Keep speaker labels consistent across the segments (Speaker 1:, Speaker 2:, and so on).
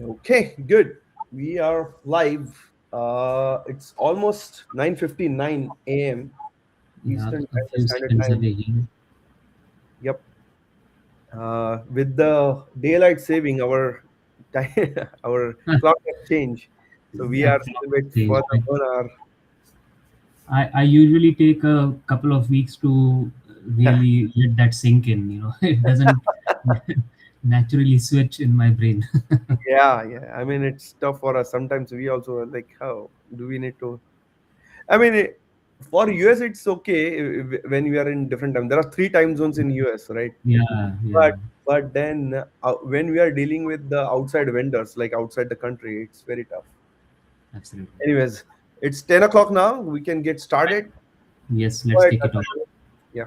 Speaker 1: Okay, good. We are live. It's almost 9:59 a.m.
Speaker 2: Yeah,
Speaker 1: Eastern
Speaker 2: a few
Speaker 1: Standard
Speaker 2: seconds
Speaker 1: Time.
Speaker 2: away here.
Speaker 1: Yep. With the daylight saving, our time, our clock has changed, so we
Speaker 2: That
Speaker 1: are a little bit
Speaker 2: stage.
Speaker 1: further on our.
Speaker 2: I usually take a couple of weeks to really let that sink in. It doesn't naturally switch in my brain.
Speaker 1: Yeah, yeah. I mean, it's tough for us. Sometimes we also are like, how do we need to? I mean, for US, it's okay when we are in different time. There are three time zones in US, right?
Speaker 2: Yeah,
Speaker 1: But
Speaker 2: yeah,
Speaker 1: then when we are dealing with the outside vendors, like outside the country, it's very tough.
Speaker 2: absolutely.
Speaker 1: Anyways, it's 10 o'clock now. We can get started.
Speaker 2: Yes,
Speaker 1: Go
Speaker 2: let's
Speaker 1: ahead,
Speaker 2: kick it off.
Speaker 1: Shantanu. Yeah.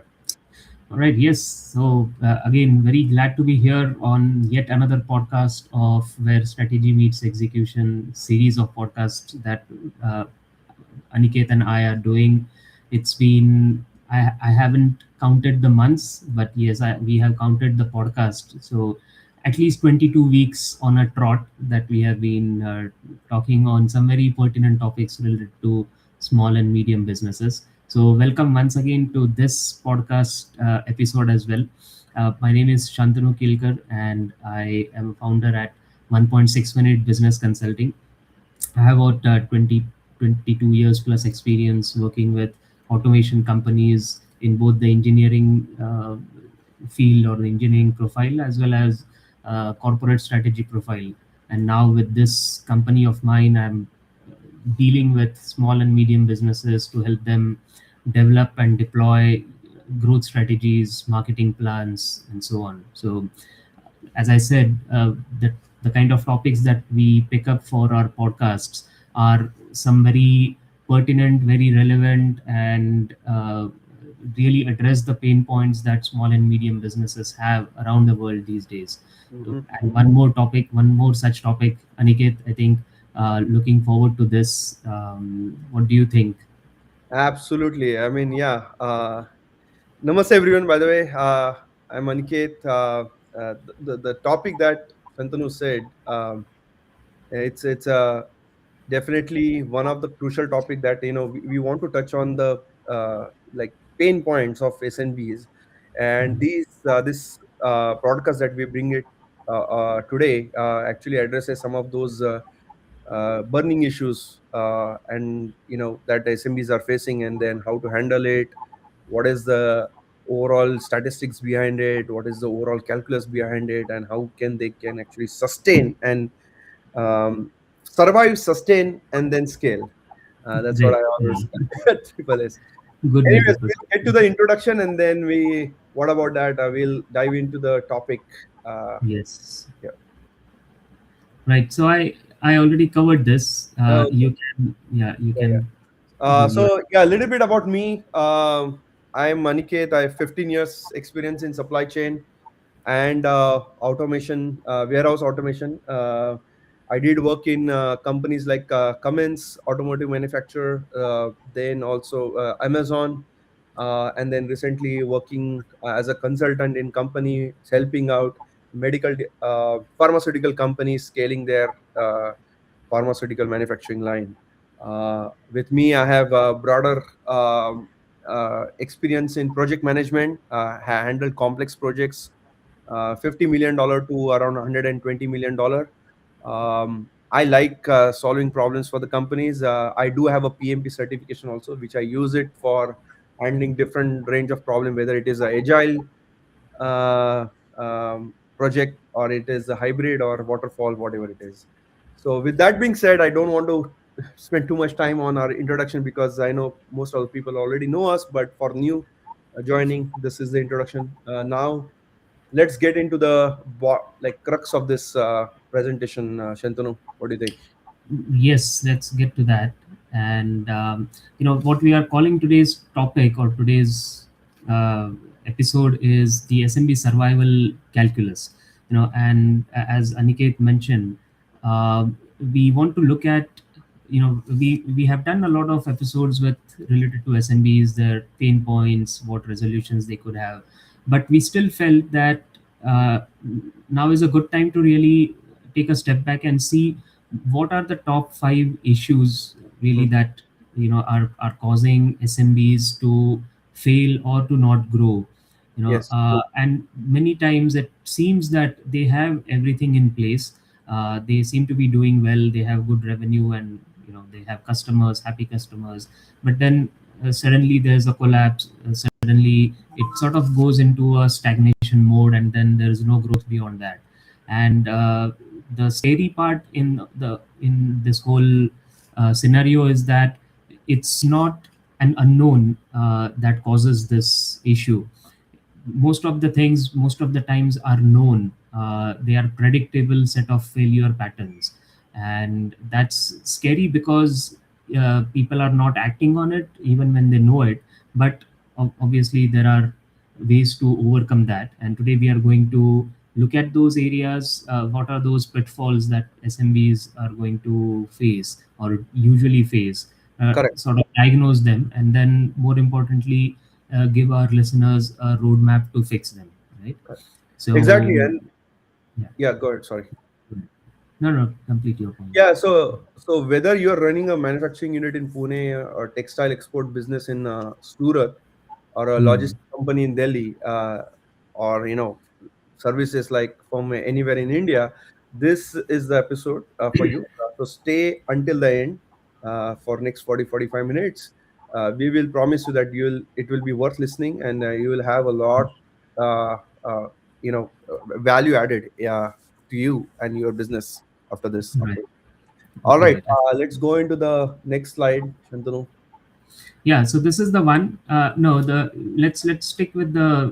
Speaker 2: All right, yes. So, again, very glad to be here on yet another podcast of Where Strategy Meets Execution series of podcasts that uh, Aniket and I are doing. It's been, I haven't counted the months, but yes, we have counted the podcast. So, at least 22 weeks on a trot that we have been talking on some very pertinent topics related to small and medium businesses. So, welcome once again to this podcast episode as well. My name is Shantanu Kilkar, and I am a founder at 1.6 Minute Business Consulting. I have about 22 years plus experience working with automation companies in both the engineering field or the engineering profile as well as corporate strategy profile. And now with this company of mine, I'm dealing with small and medium businesses to help them develop and deploy growth strategies, marketing plans, and so on. So as I said, the kind of topics that we pick up for our podcasts are some very pertinent, very relevant, and really address the pain points that small and medium businesses have around the world these days. So,
Speaker 1: Mhm.
Speaker 2: and one more such topic, Aniket, I think looking forward to this. What do you think?
Speaker 1: Absolutely. I mean, yeah. Namaste, everyone. By the way, I'm Aniket. The topic that Shantanu said, it's definitely one of the crucial topic that we want to touch on the like pain points of SNBs, and
Speaker 2: Mm.
Speaker 1: this broadcast that we bring it today actually addresses some of those burning issues and that SMBs are facing, and then how to handle it. What is the overall statistics behind it? What is the overall calculus behind it? And how they can actually sustain and um, survive, sustain, and then scale. That's what
Speaker 2: Great.
Speaker 1: I
Speaker 2: Yeah.
Speaker 1: always triple S.
Speaker 2: Good way to
Speaker 1: Anyways,
Speaker 2: put
Speaker 1: we'll get to
Speaker 2: it.
Speaker 1: the introduction, and then what about that? We'll dive into the topic. Uh,
Speaker 2: Yes.
Speaker 1: yeah.
Speaker 2: Right. So I already covered this.
Speaker 1: Okay.
Speaker 2: You can, yeah, you
Speaker 1: Yeah, yeah.
Speaker 2: can give your.
Speaker 1: A little bit about me. I'm Maniket. I have 15 years experience in supply chain and automation, warehouse automation. I did work in companies like Cummins, automotive manufacturer, then also Amazon, and then recently working as a consultant in companies helping out pharmaceutical companies scaling their pharmaceutical manufacturing line. With me, I have a broader experience in project management, handled complex projects, $50 million to around $120 million. I like solving problems for the companies. I do have a PMP certification also, which I use it for handling different range of problem, whether it is a agile project or it is a hybrid or waterfall, whatever it is. So with that being said, I don't want to spend too much time on our introduction because I know most of the people already know us, but for new joining, this is the introduction. Now let's get into the crux of this presentation. Shantanu, what do you think?
Speaker 2: Yes, let's get to that. And what we are calling today's topic or today's episode is the SMB Survival Calculus. And as Aniket mentioned, uh, we want to look at. We have done a lot of episodes with related to SMBs, their pain points, what resolutions they could have, but we still felt that uh, now is a good time to really take a step back and see what are the top five issues really
Speaker 1: Mm.
Speaker 2: that are causing SMBs to fail or to not grow.
Speaker 1: Yes, true.
Speaker 2: And many times it seems that they have everything in place. They seem to be doing well. They have good revenue, and they have customers, happy customers. But then suddenly there's a collapse. Suddenly it sort of goes into a stagnation mode, and then there's no growth beyond that. And the scary part in this whole scenario is that it's not an unknown that causes this issue. Most of the times are known. They are predictable set of failure patterns, and that's scary because people are not acting on it even when they know it. But obviously there are ways to overcome that, and today we are going to look at those areas. What are those pitfalls that SMBs are going to face or usually face,
Speaker 1: Correct.
Speaker 2: sort of diagnose them, and then more importantly give our listeners a roadmap to fix them, right?
Speaker 1: Correct. Exactly.
Speaker 2: So
Speaker 1: And
Speaker 2: yeah,
Speaker 1: yeah, go ahead. Sorry.
Speaker 2: no, no, complete your point.
Speaker 1: Yeah, so whether you're running a manufacturing unit in Pune or textile export business in Surat, or a
Speaker 2: Hmm.
Speaker 1: logistics company in Delhi, or services like from anywhere in India, this is the episode for you. So stay until the end for next 40-45 minutes. We will promise you that it will be worth listening, and you will have a lot uh, value added to you and your business after this.
Speaker 2: Right,
Speaker 1: Okay. All right.
Speaker 2: right.
Speaker 1: Let's go into the next slide, Shantanu.
Speaker 2: Yeah, so this is the one. No, the let's stick with the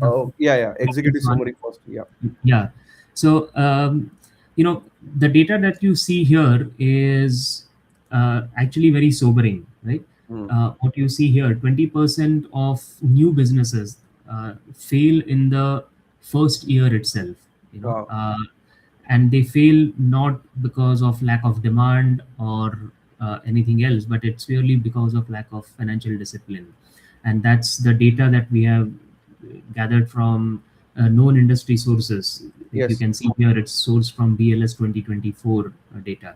Speaker 1: Oh, yeah, yeah. Executive
Speaker 2: previous one.
Speaker 1: summary first. Yeah.
Speaker 2: Yeah. So, the data that you see here is actually very sobering, right?
Speaker 1: Hmm.
Speaker 2: What you see here, 20% of new businesses fail in the first year itself, you know,
Speaker 1: Wow.
Speaker 2: uh, and they fail not because of lack of demand or anything else, but it's purely because of lack of financial discipline. And that's the data that we have gathered from known industry sources. If you
Speaker 1: Yes.
Speaker 2: can see here, it's sourced from BLS 2024 data.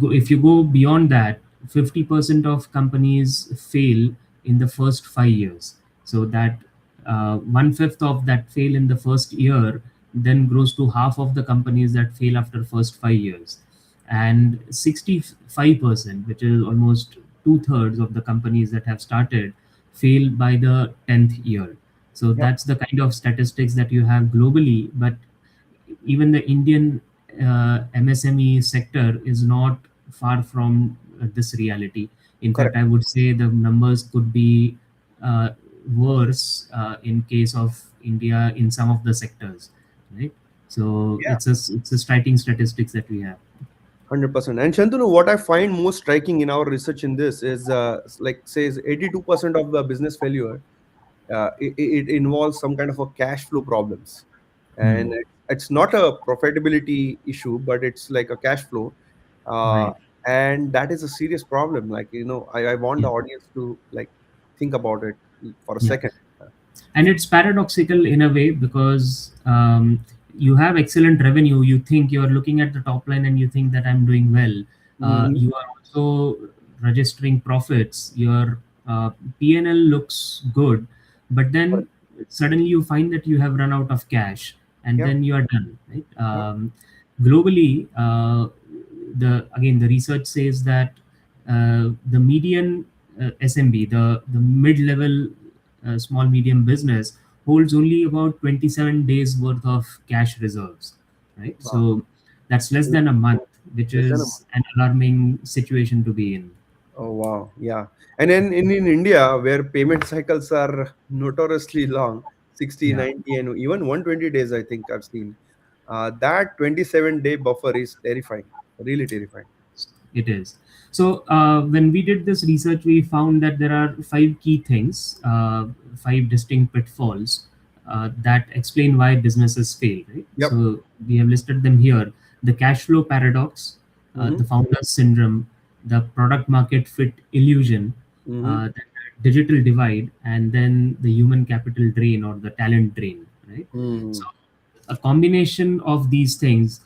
Speaker 2: If you go beyond that, 50% of companies fail in the first 5 years. So that one fifth of that fail in the first year then grows to half of the companies that fail after first 5 years, and 65%, which is almost two-thirds of the companies that have started, fail by the 10th year. So
Speaker 1: Yeah.
Speaker 2: that's the kind of statistics that you have globally. But even the Indian MSME sector is not far from this reality. In fact,
Speaker 1: Correct.
Speaker 2: I would say the numbers could be uh, worse in case of India in some of the sectors, right? So
Speaker 1: Yeah.
Speaker 2: it's a striking statistics that we have.
Speaker 1: 100%. And Shantanu, what I find most striking in our research in this is like says 82% of the business failure, it involves some kind of a cash flow problems,
Speaker 2: Hmm.
Speaker 1: and it's not a profitability issue, but it's like a cash flow, uh,
Speaker 2: Right.
Speaker 1: and that is a serious problem. Like I want the
Speaker 2: Yeah.
Speaker 1: audience to like think about it for a
Speaker 2: Yeah.
Speaker 1: second.
Speaker 2: And it's paradoxical in a way because you have excellent revenue. You think you're looking at the top line and you think that I'm doing well.
Speaker 1: Mhm.
Speaker 2: You are also registering profits. Your PNL looks good, but then
Speaker 1: Correct.
Speaker 2: suddenly you find that you have run out of cash, and
Speaker 1: Yeah.
Speaker 2: then you are done, right?
Speaker 1: Yeah.
Speaker 2: Globally, the research says that the median SMB, the mid-level small medium business, holds only about 27 days worth of cash reserves, right?
Speaker 1: Wow.
Speaker 2: So that's less than a month, which
Speaker 1: Less than a month.
Speaker 2: is an alarming situation to be in.
Speaker 1: Oh wow, yeah. And then in India, where payment cycles are notoriously long, 60,
Speaker 2: Yeah.
Speaker 1: 90, and even 120 days, I think I've seen. That 27-day buffer is terrifying, really terrifying.
Speaker 2: It is. So when we did this research, we found that there are five key things, five distinct pitfalls that explain why businesses fail. Right.
Speaker 1: Yep.
Speaker 2: So we have listed them here: the cash flow paradox,
Speaker 1: Mm-hmm.
Speaker 2: the founder's syndrome, the product market fit illusion,
Speaker 1: Mm-hmm.
Speaker 2: the digital divide, and then the human capital drain or the talent drain. Right.
Speaker 1: Mm-hmm.
Speaker 2: So a combination of these things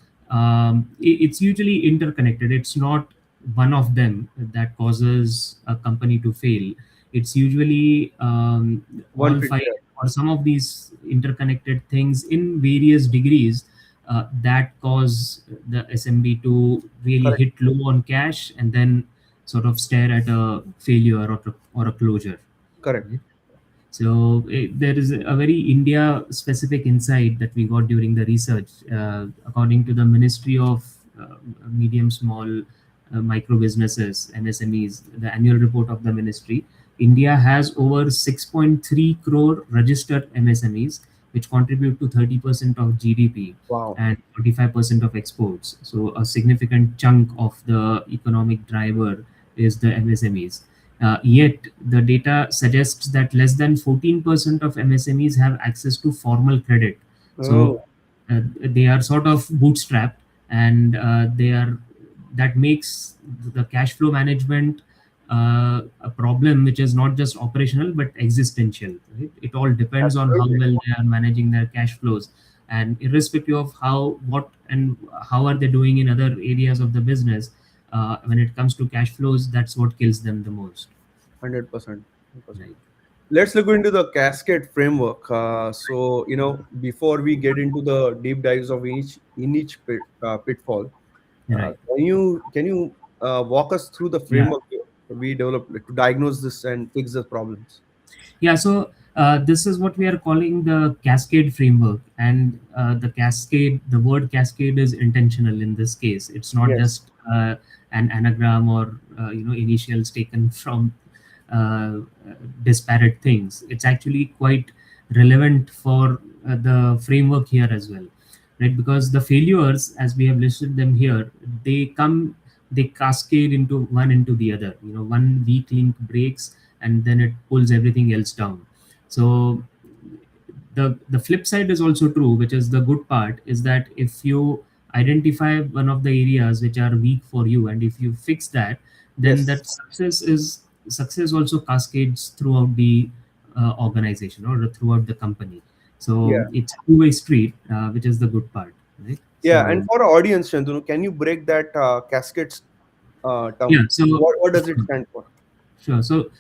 Speaker 2: it's usually interconnected. It's not one of them that causes a company to fail. It's usually
Speaker 1: One
Speaker 2: all
Speaker 1: fit.
Speaker 2: five
Speaker 1: Yeah.
Speaker 2: or some of these interconnected things in various degrees that cause the SMB to really
Speaker 1: Correct.
Speaker 2: hit low on cash and then sort of stare at a failure or a closure.
Speaker 1: Correct.
Speaker 2: Right? So there is a very India specific insight that we got during the research. According to the Ministry of Medium, Small, Micro Businesses, MSMEs, the annual report of the ministry, India has over 6.3 crore registered MSMEs, which contribute to 30% of GDP
Speaker 1: Wow.
Speaker 2: and 45% of exports. So a significant chunk of the economic driver is the MSMEs. Yet, the data suggests that less than 14% of MSMEs have access to formal credit. So,
Speaker 1: Oh,
Speaker 2: they are sort of bootstrapped, and they are that makes the cash flow management a problem, which is not just operational but existential. Right? It all depends on how
Speaker 1: absolutely.
Speaker 2: well they are managing their cash flows, and irrespective of what and how are they doing in other areas of the business, when it comes to cash flows, that's what kills them the most.
Speaker 1: 100%. 100%.
Speaker 2: Right.
Speaker 1: Let's look into the cascade framework. So, before we get into the deep dives of each pitfall,
Speaker 2: Right.
Speaker 1: can you walk us through the
Speaker 2: Yeah.
Speaker 1: framework we developed to diagnose this and fix the problems?
Speaker 2: Yeah. So this is what we are calling the cascade framework, and the word cascade is intentional in this case. It's not
Speaker 1: Yes.
Speaker 2: just an anagram or initials taken from disparate things. It's actually quite relevant for the framework here as well, right? Because the failures, as we have listed them here, they cascade into the other. One weak link breaks, and then it pulls everything else down. So the flip side is also true, which is the good part, is that if you identify one of the areas which are weak for you, and if you fix that, then
Speaker 1: Yes.
Speaker 2: that success also cascades throughout the organization or throughout the company. So
Speaker 1: Yeah.
Speaker 2: it's a two-way street, which is the good part, right?
Speaker 1: Yeah. And
Speaker 2: So
Speaker 1: for our audience, Shantanu, can you break that cascades
Speaker 2: yeah,
Speaker 1: term?
Speaker 2: so
Speaker 1: What does it stand for?
Speaker 2: sure. So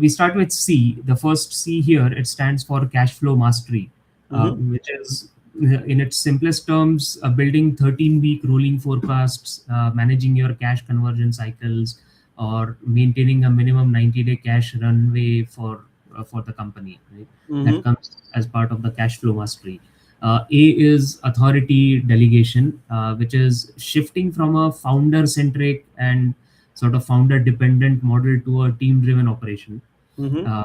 Speaker 2: we start with C. The first C here, it stands for cash flow mastery,
Speaker 1: Mm-hmm.
Speaker 2: which is, in its simplest terms, building 13-week rolling forecasts, managing your cash conversion cycles, or maintaining a minimum 90-day cash runway for the company. Right? That
Speaker 1: Mm-hmm.
Speaker 2: comes as part of the cash flow mastery. A is authority delegation, which is shifting from a founder-centric and sort of founder dependent model to a team driven operation.
Speaker 1: Mm-hmm.
Speaker 2: uh,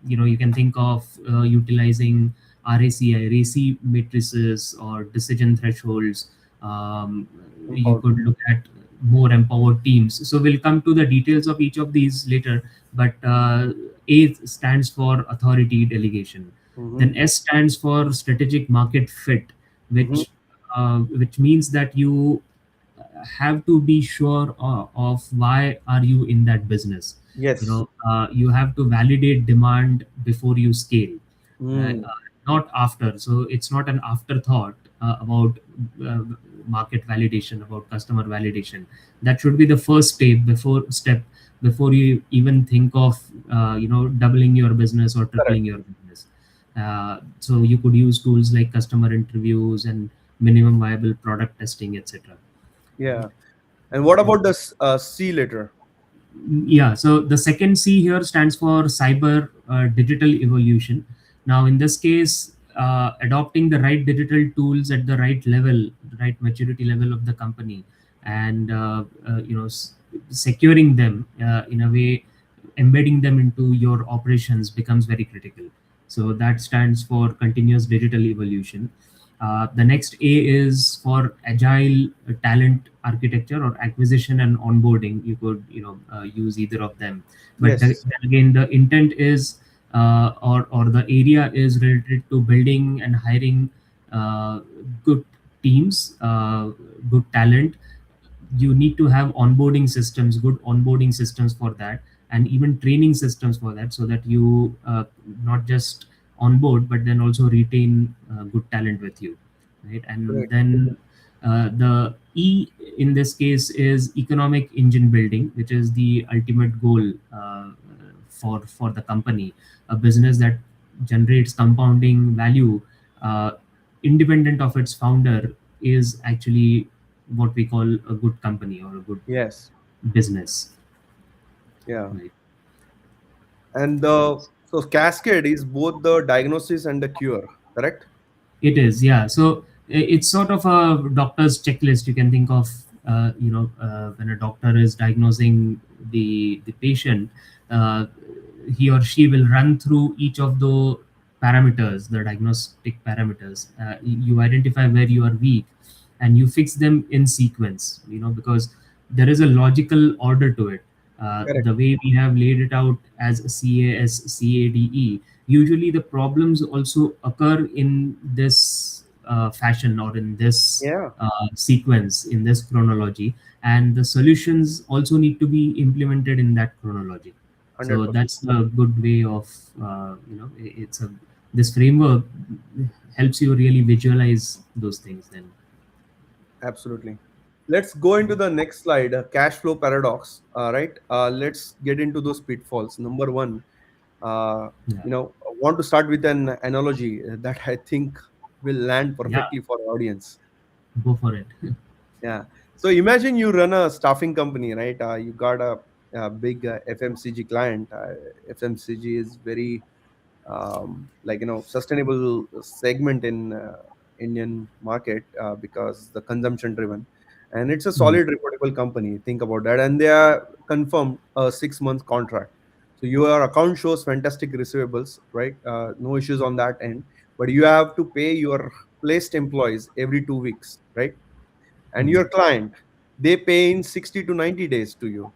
Speaker 2: you can think of utilizing RAC matrices or decision thresholds. You
Speaker 1: Empowered.
Speaker 2: could look at more empowered teams. So we'll come to the details of each of these later, but A stands for authority delegation.
Speaker 1: Mm-hmm.
Speaker 2: Then S stands for strategic market fit,
Speaker 1: Mm-hmm.
Speaker 2: which means that you have to be sure of why are you in that business.
Speaker 1: Yes.
Speaker 2: You have to validate demand before you scale,
Speaker 1: Mm.
Speaker 2: not after. So it's not an afterthought about uh, market validation, about customer validation. That should be the first step before you even think of doubling your business or
Speaker 1: Correct.
Speaker 2: tripling your business. So you could use tools like customer interviews and minimum viable product testing, etc.
Speaker 1: Yeah. And what about the C letter?
Speaker 2: Yeah, so the second C here stands for cyber digital evolution. Now in this case, adopting the right digital tools at the right level, the right maturity level of the company, and securing them in a way, embedding them into your operations becomes very critical. So that stands for continuous digital evolution. The next A is for agile talent architecture or acquisition and onboarding. You could use either of them, but
Speaker 1: Yes.
Speaker 2: then again the intent is or the area is related to building and hiring uh, good teams, good talent. You need to have onboarding systems, good onboarding systems for that, and even training systems for that, so that you not just onboard but then also retain good talent with you, right? And
Speaker 1: Correct.
Speaker 2: then The E in this case is economic engine building, which is the ultimate goal for the company. A business that generates compounding value uh, independent of its founder is actually what we call a good company or a good
Speaker 1: Yes.
Speaker 2: business.
Speaker 1: Yeah.
Speaker 2: Right.
Speaker 1: And so cascade is both the diagnosis and the cure, correct?
Speaker 2: It is, yeah. So it's sort of a doctor's checklist. You can think of, when a doctor is diagnosing the patient, uh, he or she will run through each of the parameters, the diagnostic parameters. You identify where you are weak, and you fix them in sequence. Because there is a logical order to it.
Speaker 1: Correct.
Speaker 2: The way we have laid it out as a CASCADE, usually the problems also occur in this fashion or in this
Speaker 1: Yeah.
Speaker 2: sequence, in this chronology, and the solutions also need to be implemented in that chronology. So
Speaker 1: 100%.
Speaker 2: that's a good way of, it's a this framework helps you really visualize those things then.
Speaker 1: Absolutely. Let's go into the next slide, cash flow paradox. Right. Let's get into those pitfalls. Number one, uh,
Speaker 2: Yeah,
Speaker 1: I want to start with an analogy that I think will land
Speaker 2: yeah,
Speaker 1: perfectly for our audience.
Speaker 2: go for it.
Speaker 1: Yeah. So imagine you run a staffing company, right? You got a big FMCG client. FMCG is very sustainable segment in Indian market because the consumption driven, and it's a
Speaker 2: Mm,
Speaker 1: solid reportable company. Think about that, and they are confirmed a 6 month contract. So your account shows fantastic receivables, right? No issues on that end, but you have to pay your placed employees every 2 weeks, right? And
Speaker 2: mm,
Speaker 1: your client, they pay in 60 to 90 days to you.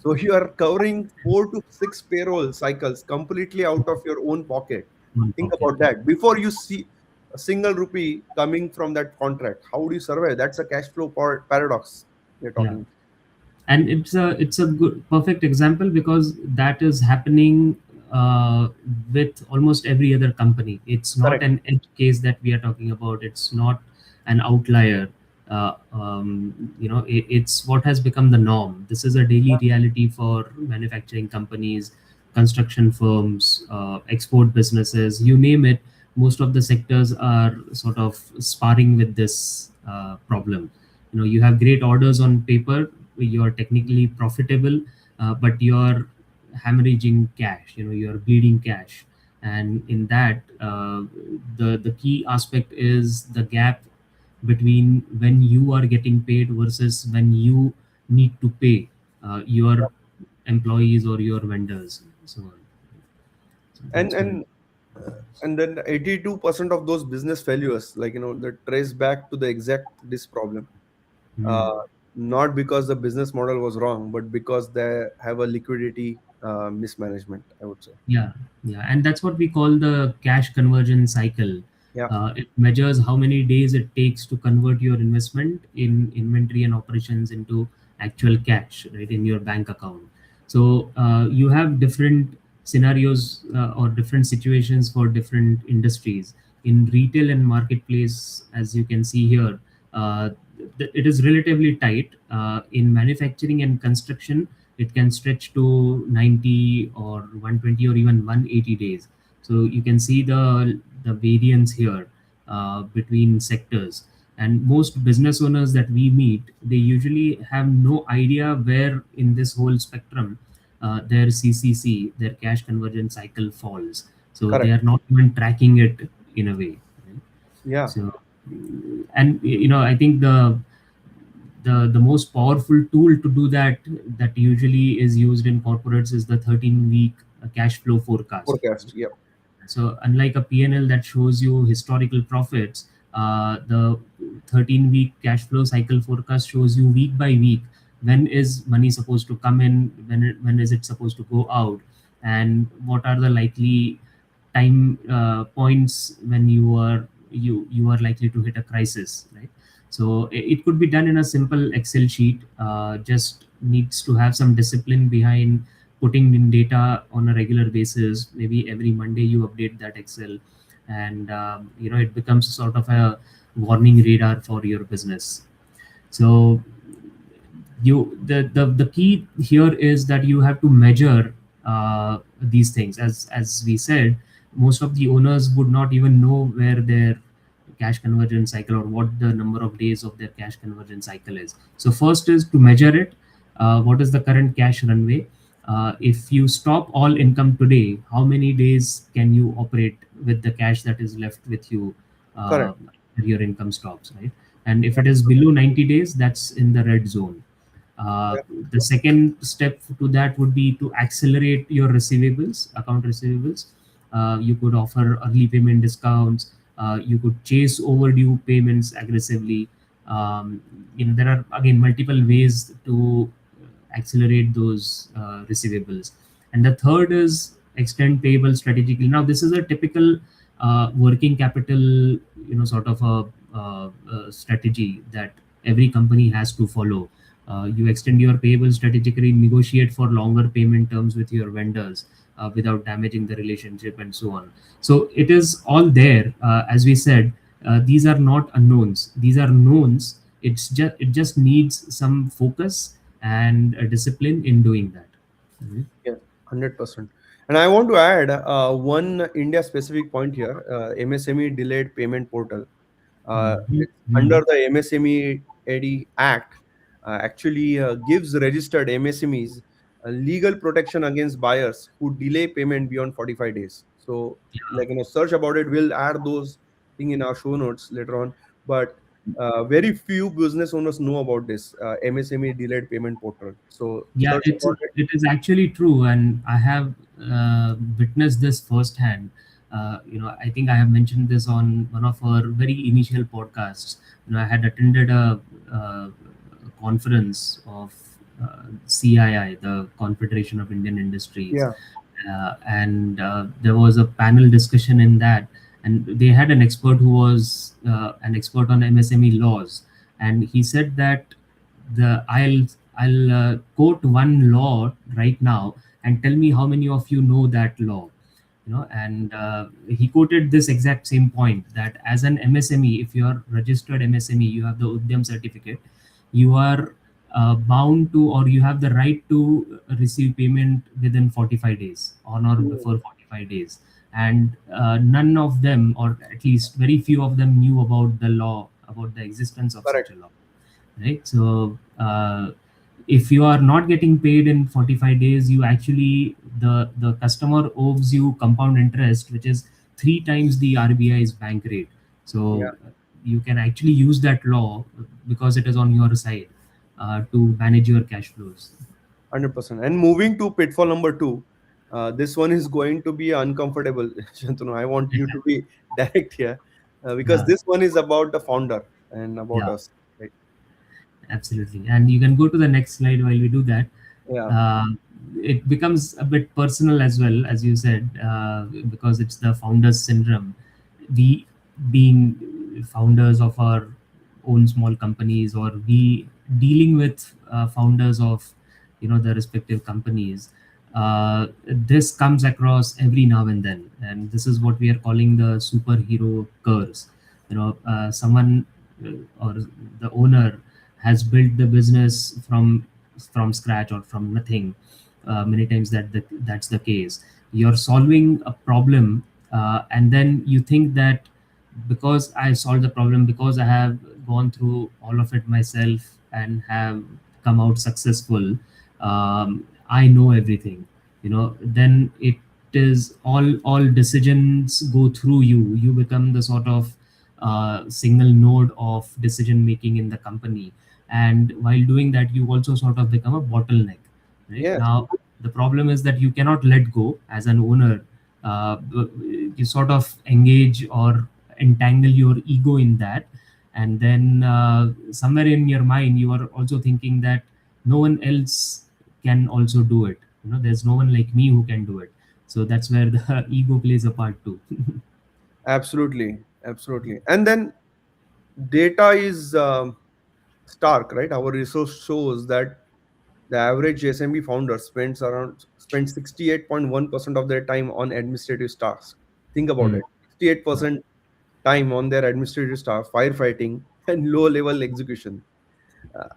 Speaker 1: So you are covering 4 to 6 payroll cycles completely out of your own pocket.
Speaker 2: one
Speaker 1: Think
Speaker 2: pocket.
Speaker 1: about that. Before you see a single rupee coming from that contract, how do you survive? That's a cash flow paradox we're
Speaker 2: Yeah.
Speaker 1: talking.
Speaker 2: And it's a good perfect example because that is happening with almost every other company. It's not
Speaker 1: Correct.
Speaker 2: an edge case that we are talking about. It's not an outlier. It's what has become the norm. This is a daily reality for manufacturing companies, construction firms, export businesses, you name it. Most of the sectors are sort of sparring with this problem. You have great orders on paper, you're technically profitable, but you're hemorrhaging cash, you're bleeding cash. And in that, the key aspect is the gap between when you are getting paid versus when you need to pay your employees or your vendors, so on. So
Speaker 1: And
Speaker 2: that's where.
Speaker 1: and and then 82% of those business failures, that trace back to the exact this problem.
Speaker 2: Hmm.
Speaker 1: Uh, Not because the business model was wrong, but because they have a liquidity mismanagement, I would say.
Speaker 2: Yeah, yeah, and that's what we call the cash conversion cycle.
Speaker 1: Yeah.
Speaker 2: It measures how many days it takes to convert your investment in inventory and operations into actual cash, right, in your bank account. So you have different scenarios or different situations for different industries. In retail and marketplace, as you can see here, uh, it is relatively tight. In manufacturing and construction, it can stretch to 90 or 120 or even 180 days. So you can see the variance here between sectors. And most business owners that we meet, they usually have no idea where in this whole spectrum their CCC, their cash conversion cycle, falls. So they
Speaker 1: Correct.
Speaker 2: are not even tracking it in a way, right?
Speaker 1: Yeah.
Speaker 2: So, and I think the most powerful tool to do that, that usually is used in corporates, is the 13-week cash flow forecast.
Speaker 1: Forecast. Yep.
Speaker 2: So unlike a P&L that shows you historical profits, the 13-week cash flow cycle forecast shows you week by week when is money supposed to come in, when is it supposed to go out, and what are the likely time points when you are likely to hit a crisis, right? So it could be done in a simple Excel sheet. Just needs to have some discipline behind putting in data on a regular basis. Maybe every Monday you update that Excel, and it becomes sort of a warning radar for your business. So the key here is that you have to measure these things. As we said, most of the owners would not even know where their cash conversion cycle or what the number of days of their cash conversion cycle is. So first is to measure it. What is the current cash runway? If you stop all income today, how many days can you operate with the cash that is left with you?
Speaker 1: Correct.
Speaker 2: Your income stops, right? And if it is below 90 days, that's in the red zone.
Speaker 1: Yeah.
Speaker 2: The second step to that would be to accelerate your receivables, account receivables. You could offer early payment discounts. You could chase overdue payments aggressively. There are again multiple ways to accelerate those receivables. And the third is extend payable strategically. Now, this is a typical working capital, sort of a strategy that every company has to follow. You extend your payables strategically, negotiate for longer payment terms with your vendors without damaging the relationship, and so on. So it is all there. As we said, these are not unknowns; these are knowns. It just needs some focus and a discipline in doing that. Mhm.
Speaker 1: Yes, 100%. And I want to add one India specific point here, MSME delayed payment portal.
Speaker 2: Mhm.
Speaker 1: It's under
Speaker 2: Mhm.
Speaker 1: the MSME EDI Act, actually gives registered MSMEs legal protection against buyers who delay payment beyond 45 days. So,
Speaker 2: Yeah.
Speaker 1: like, search about it. We'll add those thing in our show notes later on. But very few business owners know about this MSME delayed payment portal. So,
Speaker 2: Yeah,
Speaker 1: search
Speaker 2: it's
Speaker 1: about it.
Speaker 2: it is actually true, and I have witnessed this firsthand. I think I have mentioned this on one of our very initial podcasts. I had attended a conference of CII, the Confederation of Indian Industries,
Speaker 1: Yeah,
Speaker 2: and there was a panel discussion in that, and they had an expert who was an expert on MSME laws, and he said that the I'll quote one law right now and tell me how many of you know that law. And he quoted this exact same point, that as an MSME, if you are registered MSME, you have the Udyam certificate, you are bound to, or you have the right to receive payment within 45 days, on or
Speaker 1: mm,
Speaker 2: before 45 days. And none of them, or at least very few of them, knew about the law, about the existence of such
Speaker 1: correct.
Speaker 2: a law, right? So if you are not getting paid in 45 days, you actually, the customer owes you compound interest, which is three times the RBI's bank rate. So
Speaker 1: Yeah.
Speaker 2: you can actually use that law because it is on your side to manage your cash flows.
Speaker 1: 100%. And moving to pitfall number two, this one is going to be uncomfortable. Shantanu, I want you to be direct here because
Speaker 2: Yeah,
Speaker 1: this one is about the founder and about
Speaker 2: yeah,
Speaker 1: us. Right?
Speaker 2: absolutely. And you can go to the next slide while we do that.
Speaker 1: Yeah.
Speaker 2: uh, it becomes a bit personal as well, as you said, because it's the founders syndrome. We, being founders of our own small companies, or we dealing with founders of the respective companies, this comes across every now and then, and this is what we are calling the superhero curse. Someone, or the owner, has built the business from scratch or from nothing. Many times that's the case. You're solving a problem, and then you think that because I solved the problem, because I have gone through all of it myself and have come out successful, I know everything. Then it is all decisions go through you. You become the sort of single node of decision making in the company, and while doing that, you also sort of become a bottleneck. Right
Speaker 1: Yes.
Speaker 2: now, the problem is that you cannot let go as an owner. uh, you sort of engage or entangle your ego in that, and then somewhere in your mind you are also thinking that no one else can also do it. There's no one like me who can do it. So that's where the ego plays a part too.
Speaker 1: Absolutely. Absolutely. And then data is stark, right? Our resource shows that the average SMB founder spends 68.1% of their time on administrative tasks. Think about
Speaker 2: Hmm.
Speaker 1: it. 68%. time on their administrative staff, firefighting, and low level execution.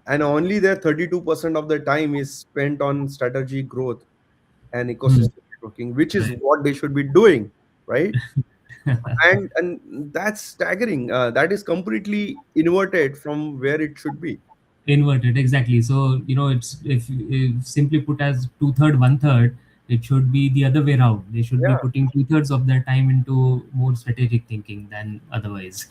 Speaker 1: And only their 32% of the time is spent on strategy growth and
Speaker 2: Hmm.
Speaker 1: ecosystem networking, which is
Speaker 2: Right.
Speaker 1: what they should be doing, right? And that's staggering. That is completely inverted from where it should be.
Speaker 2: Inverted, exactly. So it's, if simply put as two-third, one-third, it should be the other way around. They should be
Speaker 1: Yeah,
Speaker 2: putting two-thirds of their time into more strategic thinking than otherwise.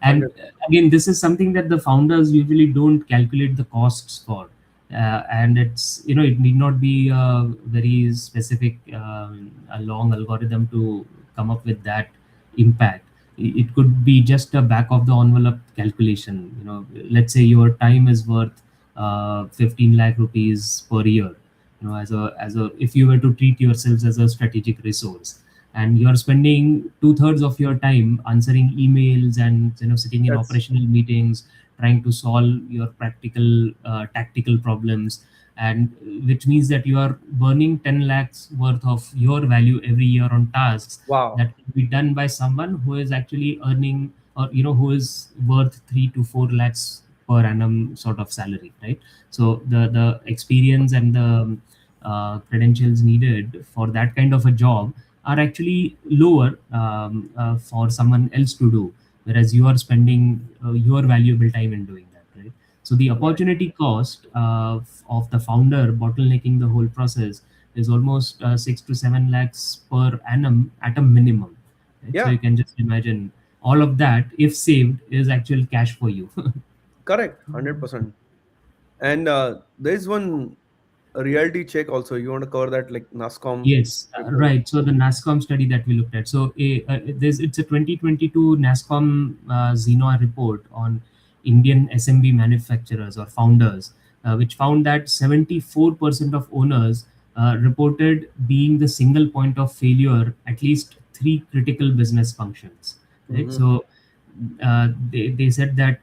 Speaker 2: And
Speaker 1: 100.
Speaker 2: again, this is something that the founders usually don't calculate the costs for. And it's, it need not be a very specific, a long algorithm to come up with that impact. It could be just a back of the envelope calculation. Let's say your time is worth 15 lakh rupees per year, as a if you were to treat yourselves as a strategic resource, and you're spending two-thirds of your time answering emails and sitting in
Speaker 1: That's
Speaker 2: operational meetings, trying to solve your practical tactical problems, and which means that you are burning 10 lakhs worth of your value every year on tasks
Speaker 1: wow.
Speaker 2: that can be done by someone who is actually earning, or who is worth 3 to 4 lakhs per annum sort of salary, right? So the experience and the credentials needed for that kind of a job are actually lower, for someone else to do, whereas you are spending your valuable time in doing that, right? So the
Speaker 1: Right.
Speaker 2: opportunity cost of the founder bottlenecking the whole process is almost 6 to 7 lakhs per annum at a minimum, right? So
Speaker 1: Yeah,
Speaker 2: you can just imagine all of that, if saved, is actual cash for you.
Speaker 1: correct. 100%. And there is one reality check also. You want to cover that, like NASCOM
Speaker 2: Yes,
Speaker 1: report?
Speaker 2: right. So the NASCOM study that we looked at. So it's a 2022 NASCOM Xenoa report on Indian SMB manufacturers or founders, which found that 74% of owners reported being the single point of failure at least three critical business functions. Right.
Speaker 1: Hmm.
Speaker 2: So they said that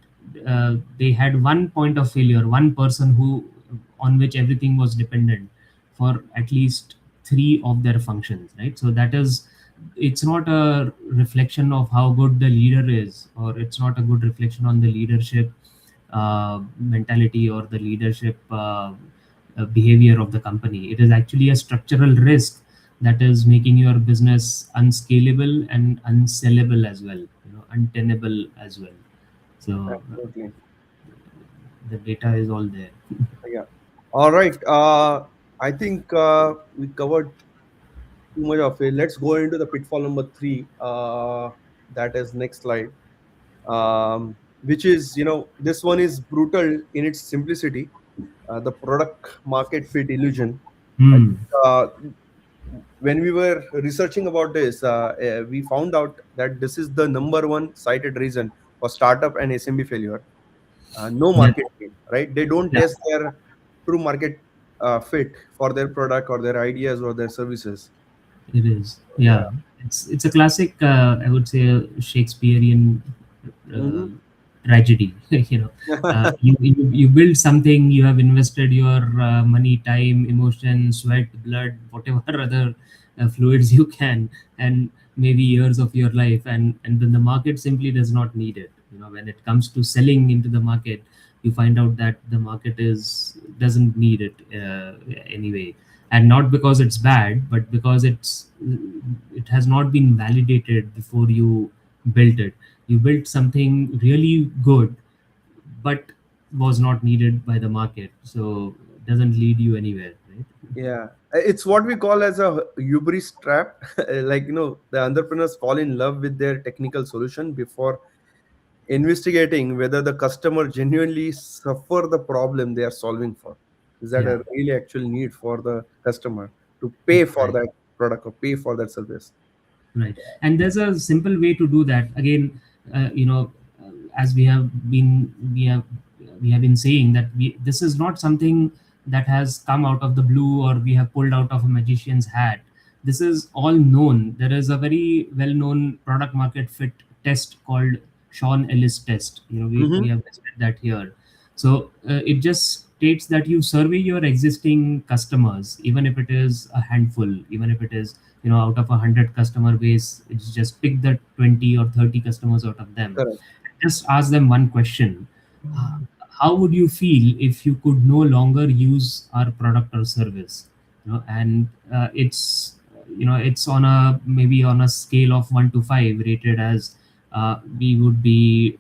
Speaker 2: they had one point of failure, one person who on which everything was dependent for at least three of their functions, right? So that is, it's not a reflection of how good the leader is, or it's not a good reflection on the leadership mentality or the leadership behavior of the company. It is actually a structural risk that is making your business unscalable and unsellable as well, untenable as well. So
Speaker 1: Absolutely.
Speaker 2: the data is all there.
Speaker 1: Yeah. All right. I think we covered too much of it. Let's go into the pitfall number three. That is next slide. Which is, this one is brutal in its simplicity. The product market fit illusion. I
Speaker 2: Hmm.
Speaker 1: think, when we were researching about this, we found out that this is the number one cited reason for startup and SMB failure. No
Speaker 2: Yeah.
Speaker 1: market fit, right? They don't
Speaker 2: Yeah.
Speaker 1: test their true market fit for their product or their ideas or their services.
Speaker 2: It is,
Speaker 1: Yeah.
Speaker 2: yeah. It's a classic, I would say, a Shakespearean uh,
Speaker 1: Hmm.
Speaker 2: tragedy. You build something, you have invested your money, time, emotion, sweat, blood, whatever other fluids you can, and maybe years of your life, and then the market simply does not need it. When it comes to selling into the market, you find out that the market is doesn't need it anyway, and not because it's bad, but because it has not been validated before you built it. You built something really good, but was not needed by the market, so it doesn't lead you anywhere, right?
Speaker 1: Yeah, it's what we call as a hubris trap. Like, the entrepreneurs fall in love with their technical solution before investigating whether the customer genuinely suffer the problem they are solving for. Is that
Speaker 2: Yeah.
Speaker 1: a really actual need for the customer to pay for
Speaker 2: Right.
Speaker 1: that product or pay for that service?
Speaker 2: Right. And there's a simple way to do that. Again, as we have been saying that this is not something that has come out of the blue, or we have pulled out of a magician's hat. This is all known. There is a very well-known product market fit test called Sean Ellis test. We
Speaker 1: Hmm.
Speaker 2: have listed that here. So it just states that you survey your existing customers, even if it is a handful, even if it is out of 100 customer base, it's just pick the 20 or 30 customers out of them.
Speaker 1: Correct.
Speaker 2: Just ask them one question. Uh, how would you feel if you could no longer use our product or service? And it's on a maybe on a scale of 1 to 5, rated as we would be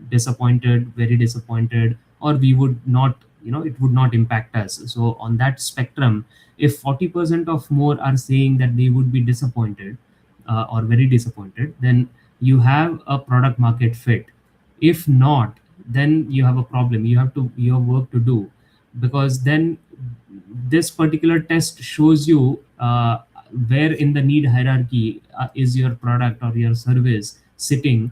Speaker 2: disappointed, very disappointed, or we would not, it would not impact us. So on that spectrum, if 40% of more are saying that they would be disappointed, or very disappointed, then you have a product market fit. If not, then you have a problem. You have work to do, because then this particular test shows you where in the need hierarchy is your product or your service sitting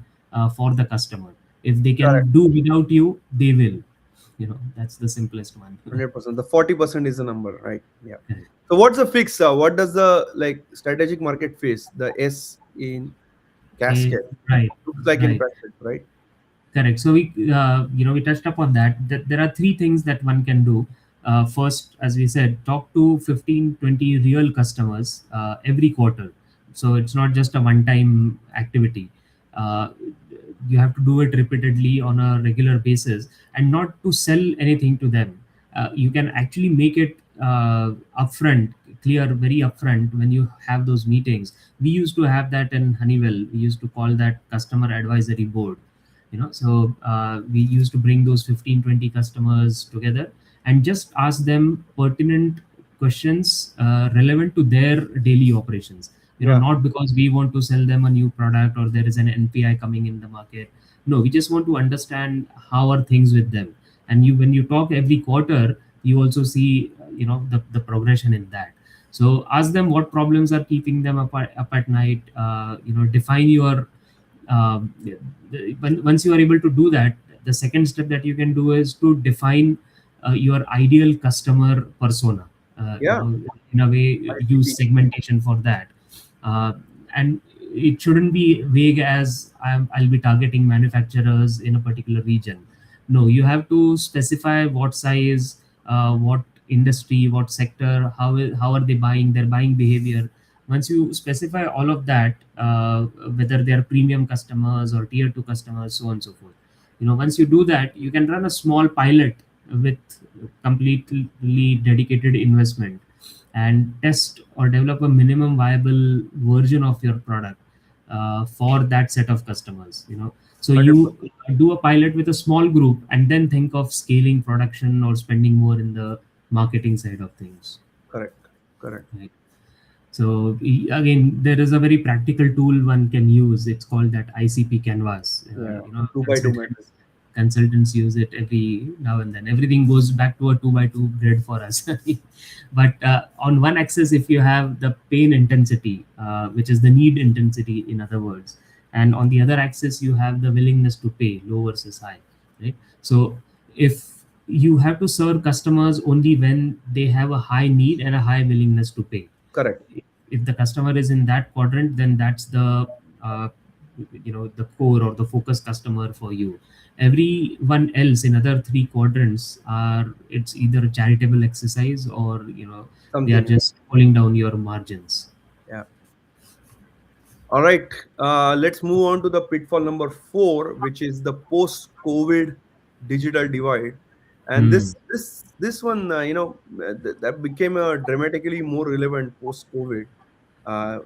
Speaker 2: for the customer. If they
Speaker 1: Correct.
Speaker 2: can do without you, they will. That's the simplest one.
Speaker 1: 100%. The 40% is the number, right? Yeah.
Speaker 2: Correct.
Speaker 1: So what's the fix? What does the like strategic market face? The S in
Speaker 2: Eh,
Speaker 1: cascade
Speaker 2: right,
Speaker 1: looks like in
Speaker 2: right.
Speaker 1: practice, right?
Speaker 2: Correct. So we touched upon that. There are three things that one can do. First, as we said, talk to 15, 20 real customers every quarter. So it's not just a one-time activity. Uh, you have to do it repeatedly on a regular basis, and not to sell anything to them. You can actually make it upfront, clear, very upfront when you have those meetings. We used to have that in Honeywell. We used to call that customer advisory board. So we used to bring those 15, 20 customers together and just ask them pertinent questions relevant to their daily operations.
Speaker 1: Yeah.
Speaker 2: Not because we want to sell them a new product or there is an NPI coming in the market. No, we just want to understand how are things with them. And when you talk every quarter, you also see the progression in that. So ask them what problems are keeping them up at night. Define your once you are able to do that, the second step that you can do is to define your ideal customer persona.
Speaker 1: Yeah.
Speaker 2: In a way, use
Speaker 1: ICP.
Speaker 2: segmentation for that. uh, and it shouldn't be vague as I'll be targeting manufacturers in a particular region. No, you have to specify what size, what industry, what sector, how are they buying, their buying behavior. Once you specify all of that, whether they are premium customers or tier 2 customers, so on and so forth, once you do that, you can run a small pilot with completely dedicated investment, and test or develop a minimum viable version of your product for that set of customers. So you
Speaker 1: 100%.
Speaker 2: do a pilot with a small group and then think of scaling production or spending more in the marketing side of things.
Speaker 1: Correct. Correct.
Speaker 2: Right. So again, there is a very practical tool one can use. It's called that ICP canvas.
Speaker 1: Yeah. 2 by 2 matrix.
Speaker 2: Consultants use it every now and then. Everything goes back to a 2 by 2 grid for us. But on one axis, if you have the pain intensity, which is the need intensity, in other words, and on the other axis, you have the willingness to pay, low versus high, right? So if you have to serve customers only when they have a high need and a high willingness to pay.
Speaker 1: Correct.
Speaker 2: If the customer is in that quadrant, then that's uh, the core or the focus customer for you. Everyone else in other three quadrants are, it's either a charitable exercise or they are
Speaker 1: Something.
Speaker 2: just pulling down your margins.
Speaker 1: Yeah. All right. Let's move on to the pitfall number 4, which is the post-COVID digital divide. And
Speaker 2: Hmm.
Speaker 1: this one, that became dramatically more relevant post-COVID. Uh,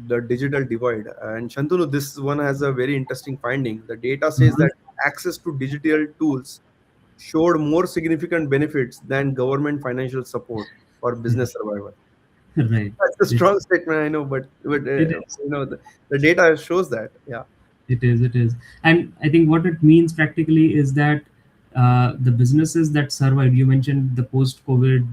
Speaker 1: the digital divide. And Shantanu, this one has a very interesting finding. The data says
Speaker 2: Mhm.
Speaker 1: that access to digital tools showed more significant benefits than government financial support for business survival.
Speaker 2: Right.
Speaker 1: That's a
Speaker 2: It,
Speaker 1: strong statement, I know, but
Speaker 2: it is.
Speaker 1: the data shows that. Yeah.
Speaker 2: It is. It is. And I think what it means practically is that the businesses that survived, you mentioned the post-COVID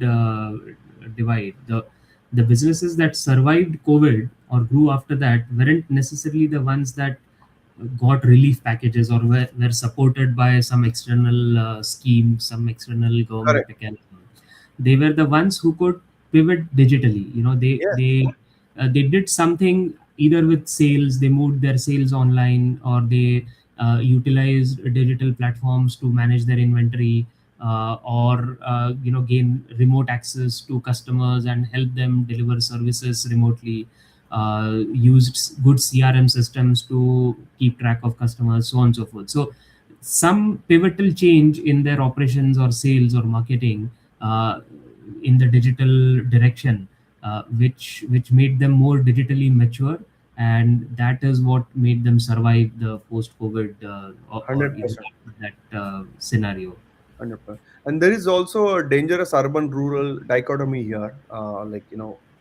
Speaker 2: divide, the businesses that survived COVID or grew after that weren't necessarily the ones that got relief packages or were supported by some external scheme, some external government
Speaker 1: Correct.
Speaker 2: mechanism. They were the ones who could pivot digitally.
Speaker 1: Yeah.
Speaker 2: They did something either with sales. They moved their sales online, or they utilized digital platforms to manage their inventory. or gain remote access to customers and help them deliver services remotely, used good CRM systems to keep track of customers, so on and so forth. So some pivotal change in their operations or sales or marketing uh, in the digital direction, which made them more digitally mature, and that is what made them survive the post-COVID, or
Speaker 1: 100%.
Speaker 2: that scenario.
Speaker 1: 100%. And there is also a dangerous urban rural dichotomy here.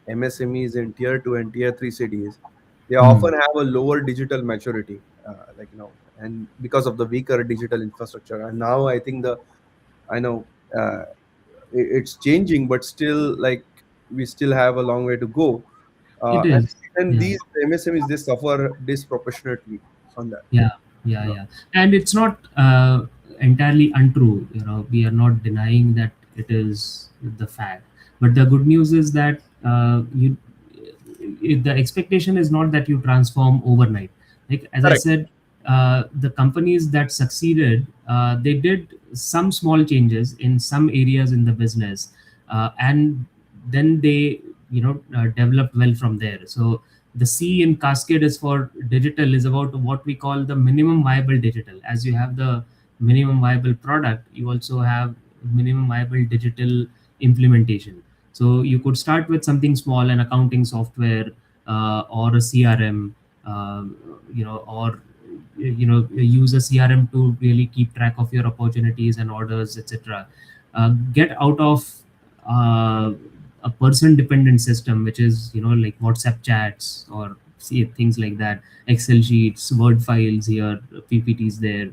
Speaker 1: MSMEs in tier 2 and tier 3 cities, they often
Speaker 2: Hmm.
Speaker 1: have a lower digital maturity, and because of the weaker digital infrastructure. And now I think I know uh, it's changing, but still, like, we still have a long way to go.
Speaker 2: It
Speaker 1: And
Speaker 2: is.
Speaker 1: and
Speaker 2: Yeah.
Speaker 1: these MSMEs, they suffer disproportionately on that.
Speaker 2: Yeah, yeah, yeah. And it's not entirely untrue. We are not denying that it is the fact. But the good news is that the expectation is not that you transform overnight. Like as I
Speaker 1: Correct.
Speaker 2: said, the companies that succeeded, they did some small changes in some areas in the business, and then they developed well from there. So the C in Cascade is for digital is about what we call the minimum viable digital. As you have the minimum viable product, you also have minimum viable digital implementation. So you could start with something small, an accounting software, or a CRM, uh, or use a CRM to really keep track of your opportunities and orders, etc. Get out of uh, a person dependent system, which is like WhatsApp chats or see things like that, Excel sheets, Word files here, PPTs there.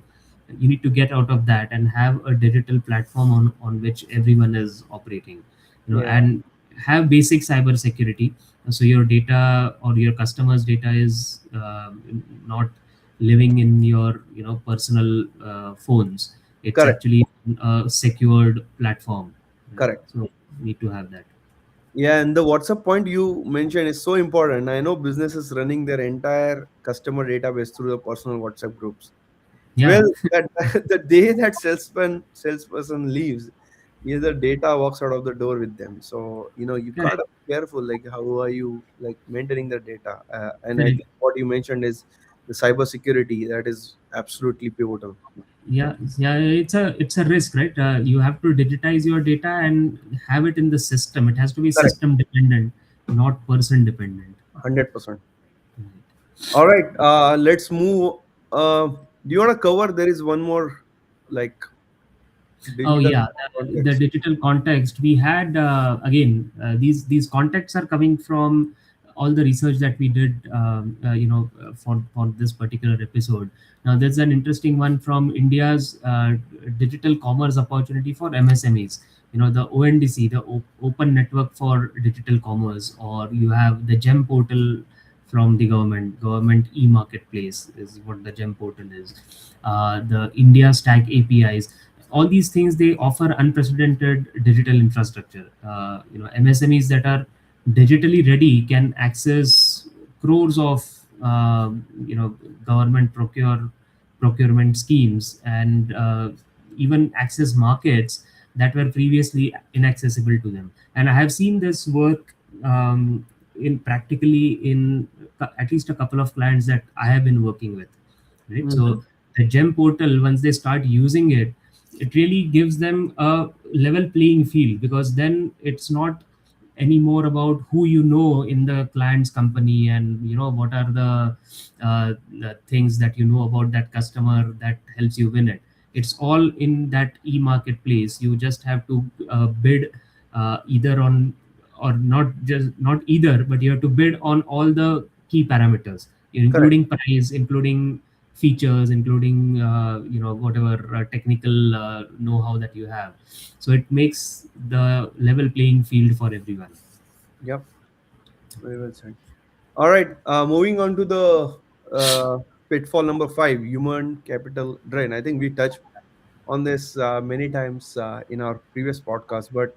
Speaker 2: You need to get out of that and have a digital platform on which everyone is operating,
Speaker 1: Yeah.
Speaker 2: and have basic cyber security, so your data or your customers data is not living in your personal phones. It's
Speaker 1: Correct.
Speaker 2: actually a secured platform, right?
Speaker 1: Correct.
Speaker 2: So need to have that.
Speaker 1: Yeah, and the WhatsApp point you mentioned is so important. I know businesses running their entire customer database through the personal WhatsApp groups.
Speaker 2: Yeah.
Speaker 1: Well, that the day that salesperson leaves, either data walks out of the door with them. So you
Speaker 2: Correct.
Speaker 1: gotta be careful. Like, how are you, like, maintaining the data? And I
Speaker 2: Correct.
Speaker 1: think what you mentioned is the cyber security. That is absolutely pivotal.
Speaker 2: Yeah, yeah, it's a risk, right? You have to digitize your data and have it in the system. It has to be
Speaker 1: Correct.
Speaker 2: system dependent, not person dependent.
Speaker 1: 100%.
Speaker 2: Right.
Speaker 1: All right. Let's move. Do you want to cover? There is one more, like,
Speaker 2: Oh
Speaker 1: digital
Speaker 2: yeah, the
Speaker 1: context.
Speaker 2: digital context we had, again, these contexts are coming from all the research that we did, for this particular episode. Now there's an interesting one from India's digital commerce opportunity for MSMEs. The ONDC, the Open Network for Digital Commerce, or you have the GEM portal from the government e-marketplace is what the GEM portal is. The India Stack APIs, all these things, they offer unprecedented digital infrastructure. MSMEs that are digitally ready can access crores of uh, you know government procurement schemes, and even access markets that were previously inaccessible to them. And I have seen this work in practically in at least a couple of clients that I have been working with, right?
Speaker 1: Hmm.
Speaker 2: So the GEM portal, once they start using it, it really gives them a level playing field, because then it's not anymore about who in the client's company, and what are the things that about that customer that helps you win it. It's all in that e-marketplace. You just have to bid, either on, or not either, but you have to bid on all the key parameters,
Speaker 1: Correct.
Speaker 2: including price, including features, including whatever technical know-how that you have. So it makes the level playing field for everyone.
Speaker 1: Yep. Very well said. All right. Moving on to the pitfall number 5, human capital drain. I think we touched on this many times in our previous podcast, but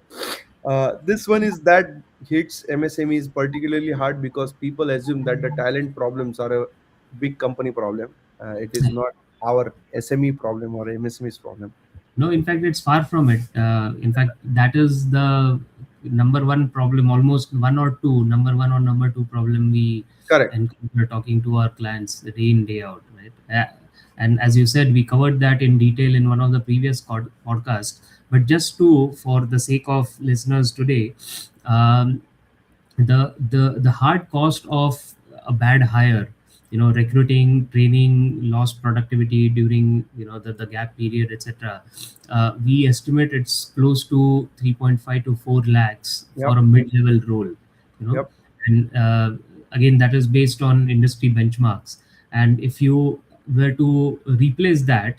Speaker 1: this one is that hits MSMEs particularly hard because people assume that the talent problems are a big company problem. It is not our SME problem or MSME's problem.
Speaker 2: No, in fact, it's far from it. In fact, that is the number one problem, almost one or two, number one or number two problem we
Speaker 1: Correct.
Speaker 2: encounter talking to our clients day in, day out, right? And as you said, we covered that in detail in one of the previous podcasts. But just to, for the sake of listeners today, um, the hard cost of a bad hire, recruiting, training, lost productivity during the gap period, etc. We estimate it's close to 3.5 to 4 lakhs for
Speaker 1: Yep.
Speaker 2: a mid-level role,
Speaker 1: Yep.
Speaker 2: and again, that is based on industry benchmarks. And if you were to replace that,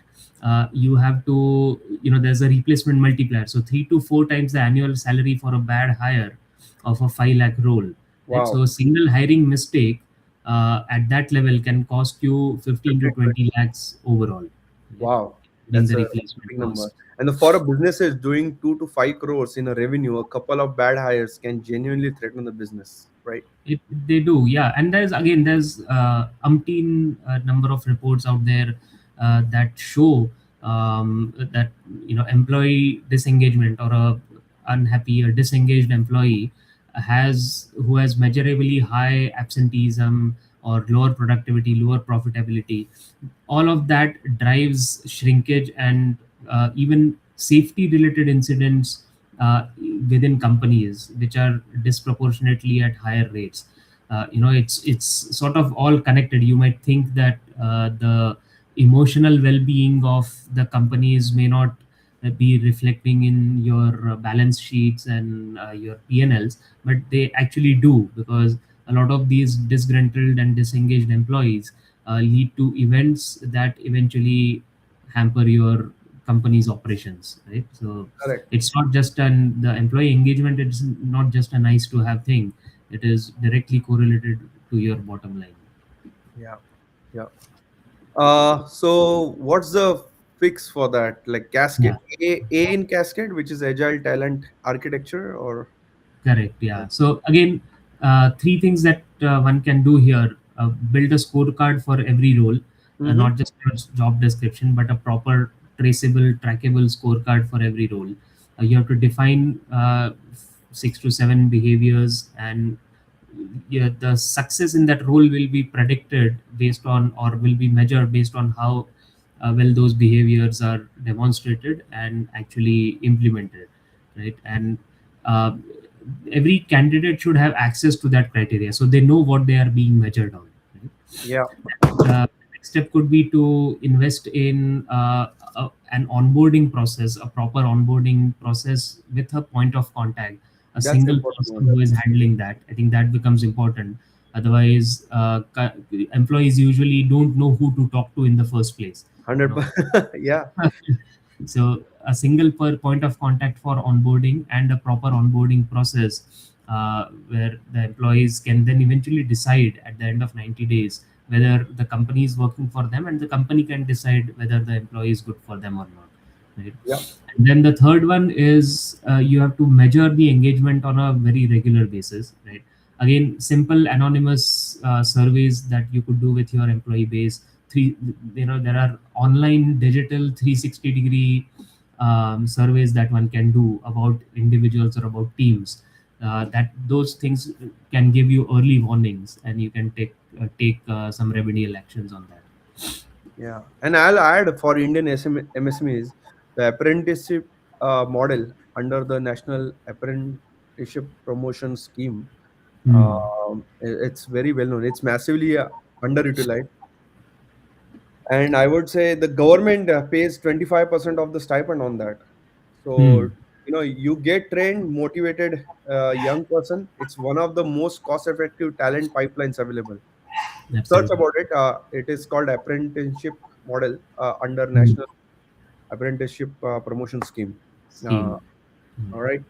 Speaker 2: you have to, there's a replacement multiplier, so 3 to 4 times the annual salary for a bad hire of a 5 lakh role, right? So
Speaker 1: Wow.
Speaker 2: a single hiring mistake at that level can cost you 15 to
Speaker 1: 15, 20.
Speaker 2: 20 lakhs overall, right?
Speaker 1: Wow.
Speaker 2: Being
Speaker 1: That's
Speaker 2: the
Speaker 1: a
Speaker 2: replacement
Speaker 1: big number.
Speaker 2: cost.
Speaker 1: And for a business is doing 2 to 5 crores in a revenue, a couple of bad hires can genuinely threaten the business, right?
Speaker 2: They do, yeah. And there's umpteen number of reports out there that show that employee disengagement, or a unhappy or disengaged employee has who has measurably high absenteeism or lower productivity, lower profitability. All of that drives shrinkage and even safety related incidents within companies, which are disproportionately at higher rates. It's sort of all connected. You might think that the emotional well-being of the companies may not be reflecting in your balance sheets and your P&Ls, but they actually do, because a lot of these disgruntled and disengaged employees lead to events that eventually hamper your company's operations, right? So
Speaker 1: Correct.
Speaker 2: it's not just the employee engagement, it's not just a nice to have thing, it is directly correlated to your bottom line.
Speaker 1: Yeah. Yeah. So what's the fix for that? Like
Speaker 2: Yeah.
Speaker 1: Cascade, A in Cascade, which is Agile Talent Architecture, or
Speaker 2: Correct. Yeah. So again, three things that one can do here: build a scorecard for every role,
Speaker 1: mm-hmm.
Speaker 2: not just a job description, but a proper, traceable, trackable scorecard for every role. You have to define 6 to 7 behaviors, and yeah, the success in that role will be predicted based on, or will be measured based on how well those behaviors are demonstrated and actually implemented, right? And uh, every candidate should have access to that criteria, so they know what they are being measured on, right?
Speaker 1: Yeah.
Speaker 2: Next step could be to invest in an onboarding process, a proper onboarding process with a point of contact, a
Speaker 1: That's
Speaker 2: single
Speaker 1: important
Speaker 2: person
Speaker 1: one.
Speaker 2: who is handling that. I think that becomes important. Otherwise, employees usually don't know who to talk to in the first place. You know,
Speaker 1: 100%. Yeah.
Speaker 2: so a single per point of contact for onboarding and a proper onboarding process, where the employees can then eventually decide at the end of 90 days whether the company is working for them, and the company can decide whether the employee is good for them or not, right?
Speaker 1: Yeah.
Speaker 2: And then the third one is, you have to measure the engagement on a very regular basis, right? Again, simple anonymous surveys that you could do with your employee base. There are online digital 360-degree surveys that one can do about individuals or about teams. That those things can give you early warnings, and you can take some remedial actions on that.
Speaker 1: Yeah. And I'll add for Indian MSMEs, the apprenticeship model under the National Apprenticeship Promotion Scheme.
Speaker 2: Hmm.
Speaker 1: It's very well known. It's massively underutilized. And I would say the government pays 25% of the stipend on that. So,
Speaker 2: Hmm.
Speaker 1: you get trained, motivated young person. It's one of the most cost-effective talent pipelines available. Search
Speaker 2: Absolutely.
Speaker 1: about it. It is called apprenticeship model under
Speaker 2: Hmm.
Speaker 1: National Apprenticeship Promotion Scheme. Uh,
Speaker 2: Scheme. Hmm.
Speaker 1: all right.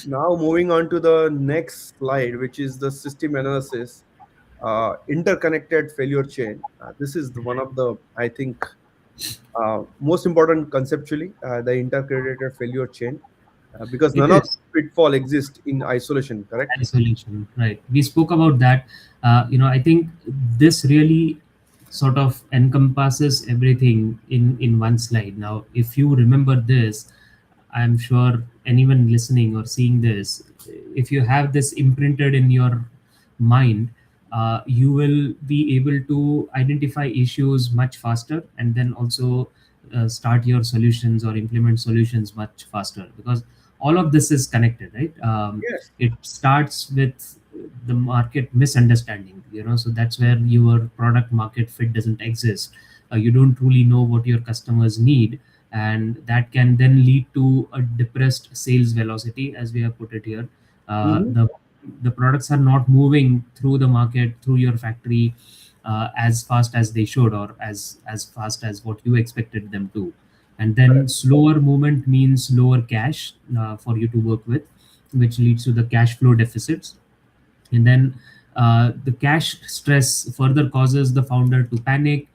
Speaker 1: Now moving on to the next slide, which is the system analysis, interconnected failure chain. This is one of the, I think, most important conceptually, the interconnected failure chain, because
Speaker 2: It
Speaker 1: none of
Speaker 2: is.
Speaker 1: pitfall exist in isolation. Correct.
Speaker 2: Isolation, right? We spoke about that. I think this really sort of encompasses everything in one slide. Now, if you remember this, I'm sure anyone listening or seeing this, if you have this imprinted in your mind, you will be able to identify issues much faster, and then also start your solutions or implement solutions much faster, because all of this is connected, right?
Speaker 1: Yes.
Speaker 2: It starts with the market misunderstanding, so that's where your product market fit doesn't exist. You don't truly know what your customers need, and that can then lead to a depressed sales velocity, as we have put it here. uh,
Speaker 1: Hmm.
Speaker 2: the the products are not moving through the market, through your factory, as fast as they should, or as fast as what you expected them to. And then
Speaker 1: Correct.
Speaker 2: slower movement means lower cash for you to work with, which leads to the cash flow deficits. And then the cash stress further causes the founder to panic,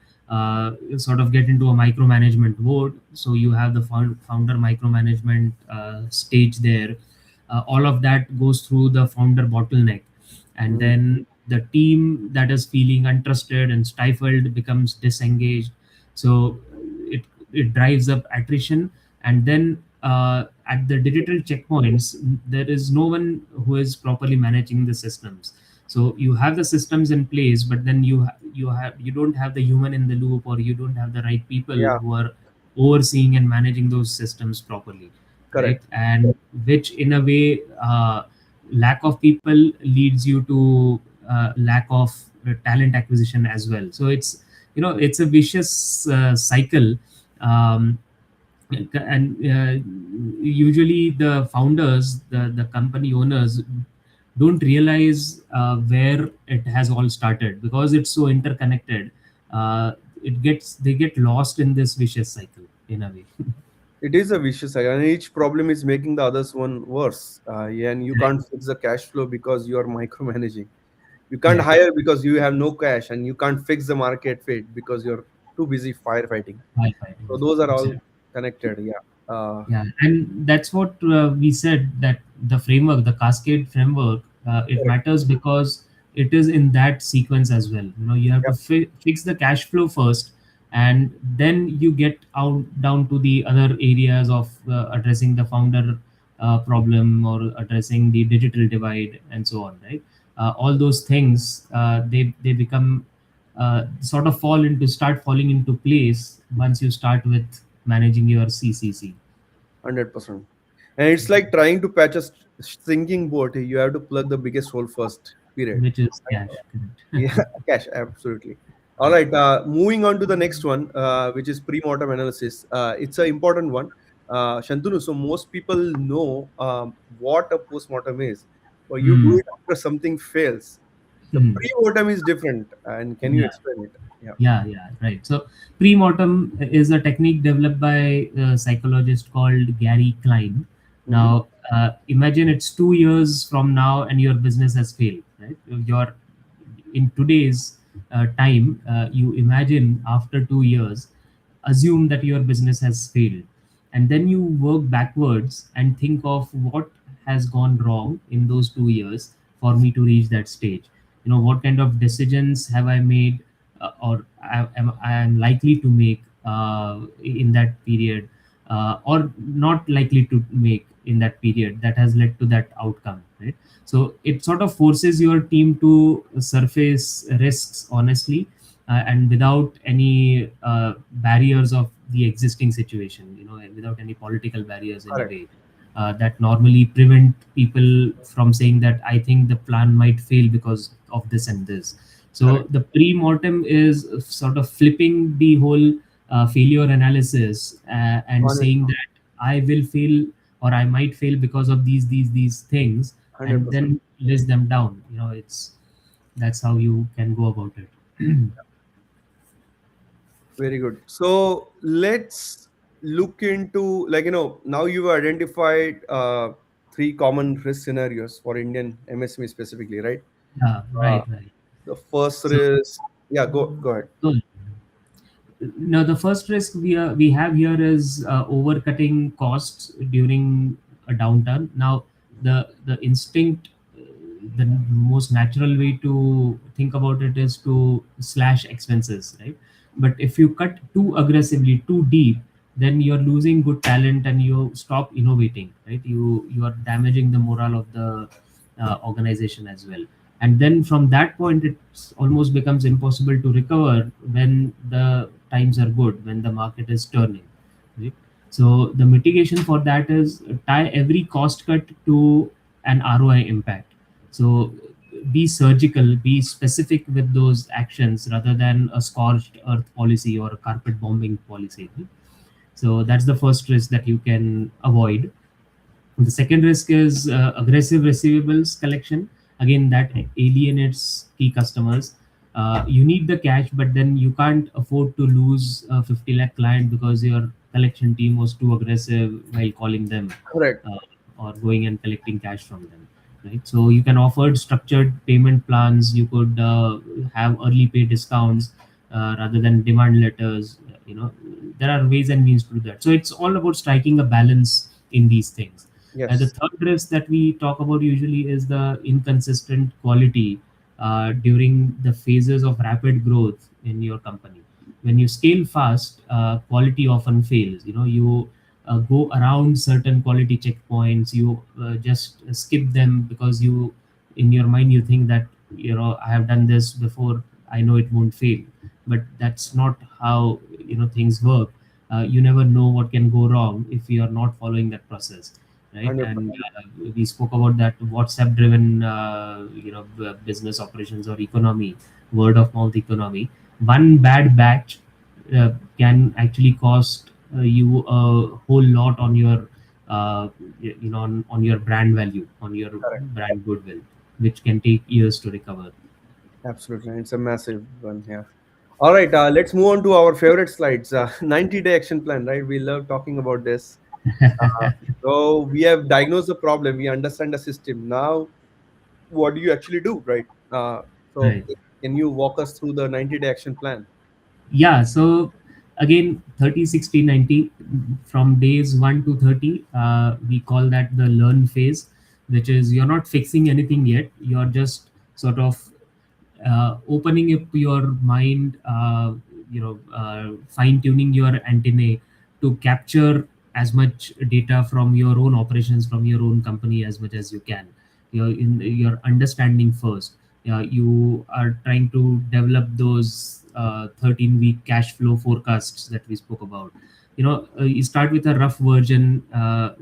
Speaker 2: sort of get into a micromanagement mode. So you have the founder micromanagement stage there. All of that goes through the founder bottleneck, and
Speaker 1: Mm.
Speaker 2: then the team that is feeling untrusted and stifled becomes disengaged. So it it drives up attrition. And then at the digital checkpoints, there is no one who is properly managing the systems. So you have the systems in place, but then you don't have the human in the loop, or you don't have the right people
Speaker 1: Yeah.
Speaker 2: who are overseeing and managing those systems properly, right?
Speaker 1: Correct.
Speaker 2: And which in a way, lack of people leads you to lack of talent acquisition as well. So it's a vicious cycle. um, and usually the founders, the company owners, don't realize where it has all started, because it's so interconnected. They get lost in this vicious cycle in a way.
Speaker 1: It is a vicious cycle, and each problem is making the others one worse. And you
Speaker 2: Correct.
Speaker 1: can't fix the cash flow because you are micromanaging. You can't
Speaker 2: Correct.
Speaker 1: hire because you have no cash, and you can't fix the market fit because you're too busy firefighting.
Speaker 2: Firefighting.
Speaker 1: So those are all
Speaker 2: Absolutely.
Speaker 1: connected. Yeah.
Speaker 2: Yeah, and that's what we said, that the framework, the Cascade framework, it
Speaker 1: Correct.
Speaker 2: matters because it is in that sequence as well. You have
Speaker 1: Yeah.
Speaker 2: to fix the cash flow first, and then you get out down to the other areas of addressing the founder problem, or addressing the digital divide, and so on, right? All those things, they become sort of start falling into place once you start with managing your CCC.
Speaker 1: 100%. And it's like trying to patch a sinking boat. You have to plug the biggest hole first. Period.
Speaker 2: Which is cash. Correct.
Speaker 1: Yeah, cash, absolutely. All right, moving on to the next one, which is pre-mortem analysis. It's an important one. Shantanu, so most people know what a post-mortem is, but you do
Speaker 2: Hmm.
Speaker 1: it after something fails. The
Speaker 2: Hmm.
Speaker 1: pre-mortem is different, and can you
Speaker 2: Yeah.
Speaker 1: explain it? Yeah.
Speaker 2: Yeah, right. So pre-mortem is a technique developed by a psychologist called Gary Klein.
Speaker 1: Mm-hmm.
Speaker 2: Now, imagine it's 2 years from now and your business has failed, right? Your In today's time, you imagine after 2 years, assume that your business has failed, and then you work backwards and think of what has gone wrong in those 2 years for me to reach that stage. What kind of decisions have I made, or I am likely to make in that period, or not likely to make in that period, that has led to that outcome, right? So it sort of forces your team to surface risks honestly, and without any barriers of the existing situation, without any political barriers in a
Speaker 1: Correct.
Speaker 2: way that normally prevent people from saying that I think the plan might fail because of this and this. So
Speaker 1: Correct.
Speaker 2: the pre-mortem is sort of flipping the whole failure analysis, and
Speaker 1: Honest.
Speaker 2: saying that I will fail, or I might fail because of these things, and
Speaker 1: 100%.
Speaker 2: then list them down. That's how you can go about it.
Speaker 1: Very good. So let's look into, like, now you've identified three common risk scenarios for Indian MSME specifically, right?
Speaker 2: Yeah,
Speaker 1: Uh,
Speaker 2: right.
Speaker 1: the first
Speaker 2: So,
Speaker 1: risk, yeah, go ahead.
Speaker 2: so now the first risk we have here is overcutting costs during a downturn. Now, the instinct the most natural way to think about it is to slash expenses, right? But if you cut too aggressively, too deep, then you're losing good talent and you stop innovating, right? You are damaging the morale of the organization as well. And then from that point, it almost becomes impossible to recover when the times are good, when the market is turning, right? So the mitigation for that is tie every cost cut to an ROI impact. So be surgical, be specific with those actions rather than a scorched earth policy or a carpet bombing policy. So that's the first risk that you can avoid. The second risk is aggressive receivables collection. Again, that alienates key customers. You need the cash, but then you can't afford to lose a 50 lakh client because your collection team was too aggressive while calling them
Speaker 1: Correct.
Speaker 2: uh, or going and collecting cash from them. Right. So you can offer structured payment plans. You could have early pay discounts rather than demand letters. There are ways and means to do that. So it's all about striking a balance in these things. The
Speaker 1: Yes.
Speaker 2: third risk that we talk about usually is the inconsistent quality during the phases of rapid growth in your company. When you scale fast, quality often fails. You go around certain quality checkpoints. You just skip them because in your mind, you think that I have done this before. I know it won't fail, but that's not how things work. You never know what can go wrong if you are not following that process, right? And
Speaker 1: 100%.
Speaker 2: we spoke about that WhatsApp driven business operations or economy, word of mouth economy. One bad batch can actually cost you a whole lot on your on your brand value, on your
Speaker 1: Correct.
Speaker 2: brand goodwill, which can take years to recover.
Speaker 1: Absolutely. It's a massive one. Yeah. All right. Let's move on to our favorite slides. 90-day action plan, right? We love talking about this. So we have diagnosed the problem. We understand the system. Now, what do you actually do, right? So
Speaker 2: Right.
Speaker 1: can you walk us through the 90-day action plan?
Speaker 2: Yeah, so again, 30, 60, 90, from days 1 to 30, we call that the learn phase, which is you're not fixing anything yet. You're just sort of opening up your mind, fine tuning your antennae to capture as much data from your own operations, from your own company as much as you can. You're understanding first. You are trying to develop those 13-week cash flow forecasts that we spoke about. You start with a rough version.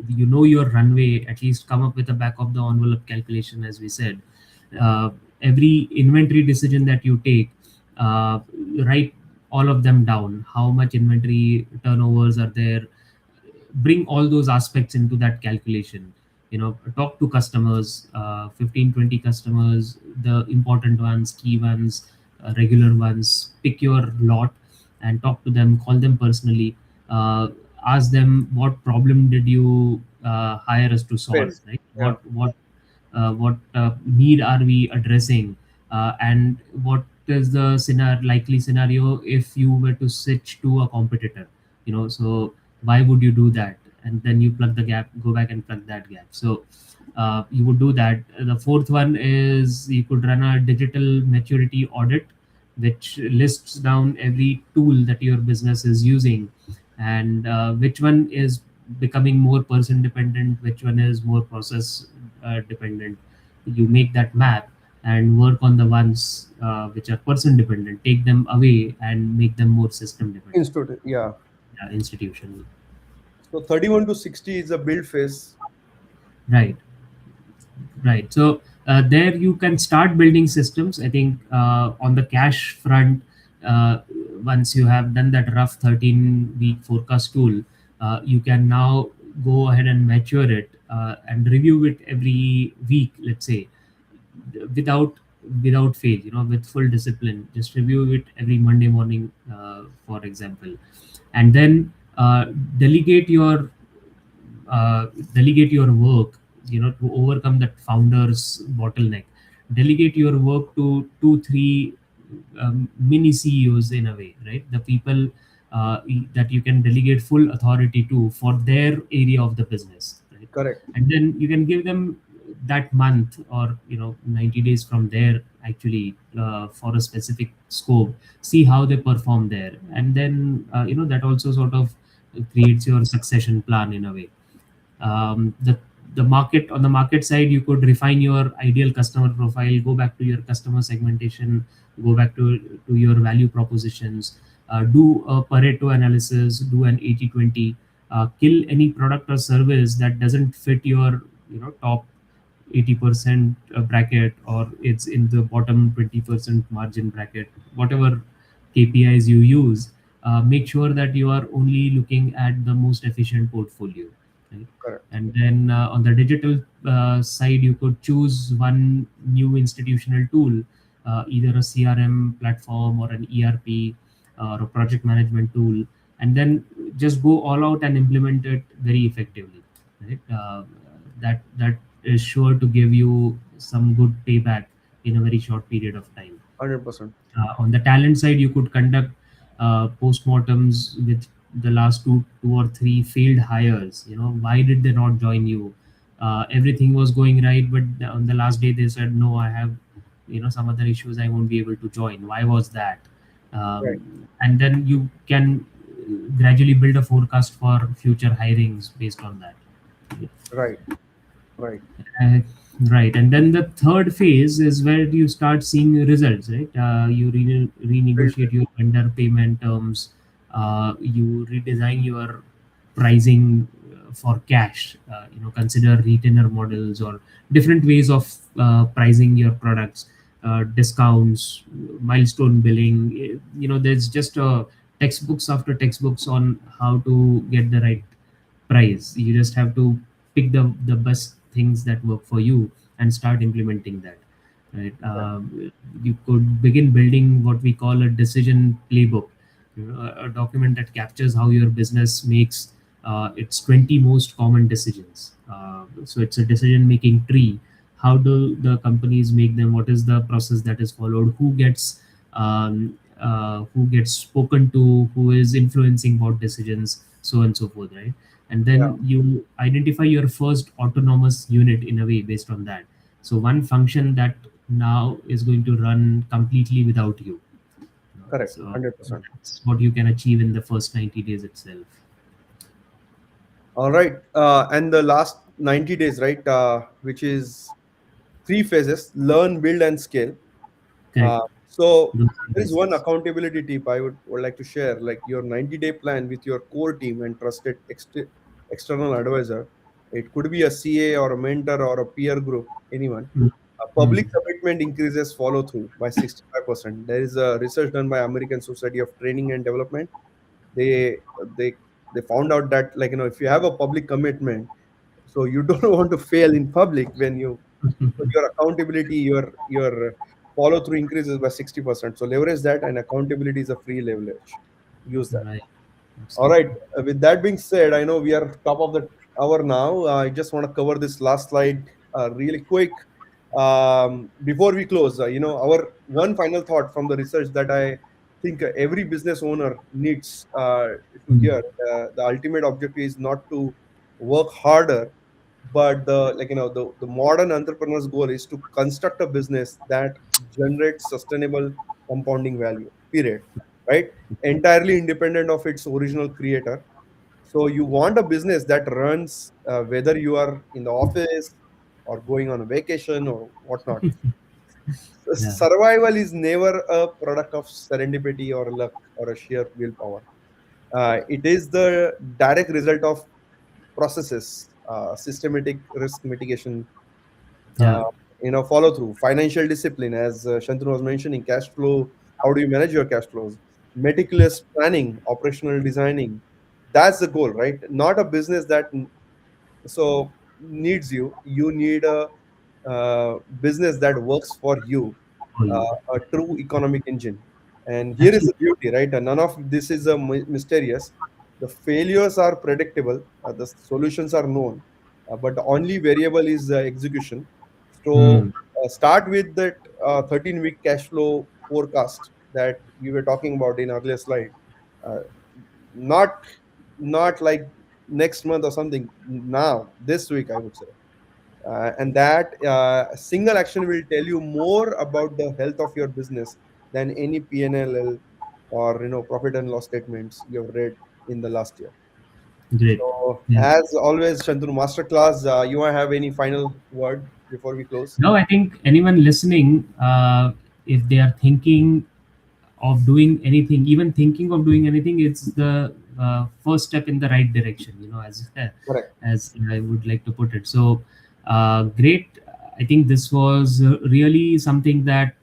Speaker 2: Your runway, at least come up with a back of the envelope calculation, as we said. uh, every inventory decision that you take, uh, write all of them down. How much inventory turnovers are there? Bring all those aspects into that calculation. Talk to customers, 15, 20 customers, the important ones, key ones, regular ones. Pick your lot and talk to them, call them personally. Ask them, what problem did you hire us to solve,
Speaker 1: Phase.
Speaker 2: right?
Speaker 1: Yeah.
Speaker 2: What need are we addressing, and what is the likely scenario if you were to switch to a competitor. So why would you do that? And then you plug the gap, go back and plug that gap. So you would do that. The fourth one is you could run a digital maturity audit, which lists down every tool that your business is using, and which one is becoming more person dependent, which one is more process dependent. You make that map and work on the ones which are person dependent, take them away and make them more system dependent.
Speaker 1: Institute. Yeah.
Speaker 2: Institutional.
Speaker 1: So 31 to 60 is a build phase.
Speaker 2: Right. Right. So there you can start building systems. I think on the cash front, uh, once you have done that rough 13-week forecast tool, you can now go ahead and mature it and review it every week, let's say, without without fail, with full discipline. Just review it every Monday morning, for example, and then delegate your uh, delegate your work, to overcome that founder's bottleneck. Delegate your work to 2 3 mini CEOs, in a way, right? The people that you can delegate full authority to for their area of the business, right?
Speaker 1: Correct.
Speaker 2: And then you can give them that month, or 90 days from there, actually, for a specific scope, see how they perform there, and then that also sort of creates your succession plan in a way. The market, on the market side, you could refine your ideal customer profile, go back to your customer segmentation, go back to your value propositions, do a Pareto analysis, do an 80/20, kill any product or service that doesn't fit your top 80% bracket, or it's in the bottom 20% margin bracket, whatever KPIs you use. Make sure that you are only looking at the most efficient portfolio, right?
Speaker 1: Correct.
Speaker 2: And then on the digital side, you could choose one new institutional tool, either a CRM platform or an ERP, or a project management tool, and then just go all out and implement it very effectively, right? That is sure to give you some good payback in a very short period of time.
Speaker 1: 100%.
Speaker 2: On the talent side, you could conduct postmortems with the last two or three failed hires. Why did they not join you? Everything was going right, but on the last day they said, no, I have some other issues, I won't be able to join. Why was that?
Speaker 1: Right.
Speaker 2: And then you can gradually build a forecast for future hirings based on that.
Speaker 1: Right. Right.
Speaker 2: Uh, right, and then the third phase is where you start seeing results, right? You
Speaker 1: Build
Speaker 2: renegotiate your vendor payment terms, you redesign your pricing for cash, consider retainer models or different ways of pricing your products, discounts, milestone billing. There's just textbooks after textbooks on how to get the right price. You just have to pick the best things that work for you and start implementing that, right? You could begin building what we call a decision playbook, a document that captures how your business makes its 20 most common decisions. So it's a decision making tree. How do the companies make them? What is the process that is followed? Who gets spoken to? Who is influencing about decisions? So on and so forth, right? And
Speaker 1: Yeah.
Speaker 2: then you identify your first autonomous unit in a way based on that. So one function that now is going to run completely without you.
Speaker 1: Correct.
Speaker 2: So
Speaker 1: 100%.
Speaker 2: that's what you can achieve in the first 90 days itself.
Speaker 1: All right. And the last 90 days, right? Which is three phases: learn, build, and scale.
Speaker 2: Correct.
Speaker 1: So
Speaker 2: Those are the
Speaker 1: there is one
Speaker 2: basics.
Speaker 1: accountability tip I would like to share, like your 90-day plan with your core team and trusted external advisor. It could be a CA or a mentor or a peer group, anyone.
Speaker 2: Mm.
Speaker 1: A
Speaker 2: Mm.
Speaker 1: public commitment increases follow through by 65%. There is a research done by American Society of Training and Development. They they they found out that, like, if you have a public commitment, so you don't want to fail in public when you, so your accountability, your follow through increases by 60%. So leverage that, and accountability is a free leverage. Use that.
Speaker 2: Right.
Speaker 1: All right.
Speaker 2: Absolutely.
Speaker 1: With that being said, I know we are top of the hour now. I just want to cover this last slide really quick before we close. Our one final thought from the research that I think every business owner needs to
Speaker 2: Mm.
Speaker 1: hear. The ultimate objective is not to work harder, but the modern entrepreneur's goal is to construct a business that generates sustainable compounding value. Period. Right, entirely independent of its original creator. So you want a business that runs whether you are in the office or going on a vacation or whatnot.
Speaker 2: Yeah.
Speaker 1: Survival is never a product of serendipity or luck or a sheer willpower. It is the direct result of processes, systematic risk mitigation, uh,
Speaker 2: Yeah.
Speaker 1: follow through, financial discipline, as Shantanu was mentioning, cash flow. How do you manage your cash flows? Meticulous planning, operational designing. That's the goal, right? Not a business that needs you. You need a business that works for you,
Speaker 2: For you.
Speaker 1: a true economic engine. And here is the
Speaker 2: Absolutely.
Speaker 1: beauty, right? None of this is a mysterious. The failures are predictable, the solutions are known, but the only variable is execution. So
Speaker 2: Mm.
Speaker 1: start with that 13-week cash flow forecast that we were talking about in earlier slide. Uh, not not like next month or something. Now, this week, I would say. And that single action will tell you more about the health of your business than any PNL or profit and loss statements you have read in the last year.
Speaker 2: Great.
Speaker 1: So,
Speaker 2: Yeah.
Speaker 1: as always, Shantanu, masterclass. You want to have any final word before we close?
Speaker 2: Now, I think anyone listening, if they are thinking of doing anything, even thinking of doing anything, it's the first step in the right direction.
Speaker 1: Correct.
Speaker 2: As I would like to put it. So, great. I think this was really something that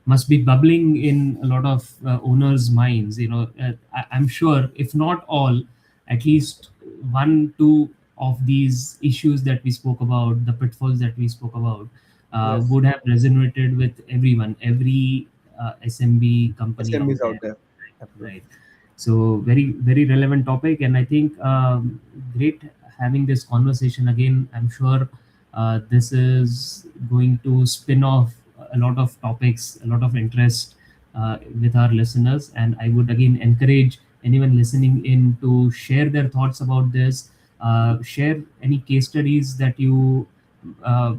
Speaker 2: must be bubbling in a lot of owners' minds. I'm sure, if not all, at least one, two of these issues that we spoke about, the pitfalls that we spoke about,
Speaker 1: Yes.
Speaker 2: would have resonated with everyone, every SMB company out
Speaker 1: SMEs
Speaker 2: there,
Speaker 1: out there.
Speaker 2: right?
Speaker 1: Absolutely.
Speaker 2: So very very relevant topic, and I think great having this conversation again. I'm sure this is going to spin off a lot of topics, a lot of interest with our listeners, and I would again encourage anyone listening in to share their thoughts about this. Share any case studies that uh,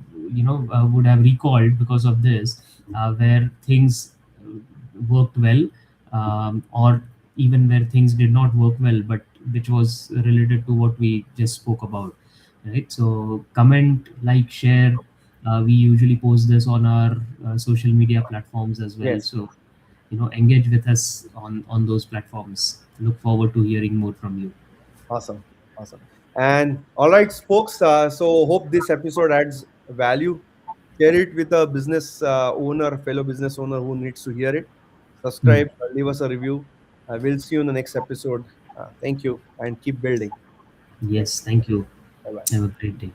Speaker 2: would have recalled because of this, where things worked well, or even where things did not work well, but which was related to what we just spoke about, right? So comment, like, share. We usually post this on our social media platforms as well.
Speaker 1: Yes.
Speaker 2: So engage with us on those platforms. Look forward to hearing more from you.
Speaker 1: Awesome. Awesome. And all right, folks. So hope this episode adds value. Share it with a business owner, fellow business owner who needs to hear it.
Speaker 2: Hmm.
Speaker 1: Subscribe, leave us a review. We'll see you in the next episode. Thank you and keep building. Thank
Speaker 2: Yes, thank you.
Speaker 1: you. Bye bye.
Speaker 2: Have a great day.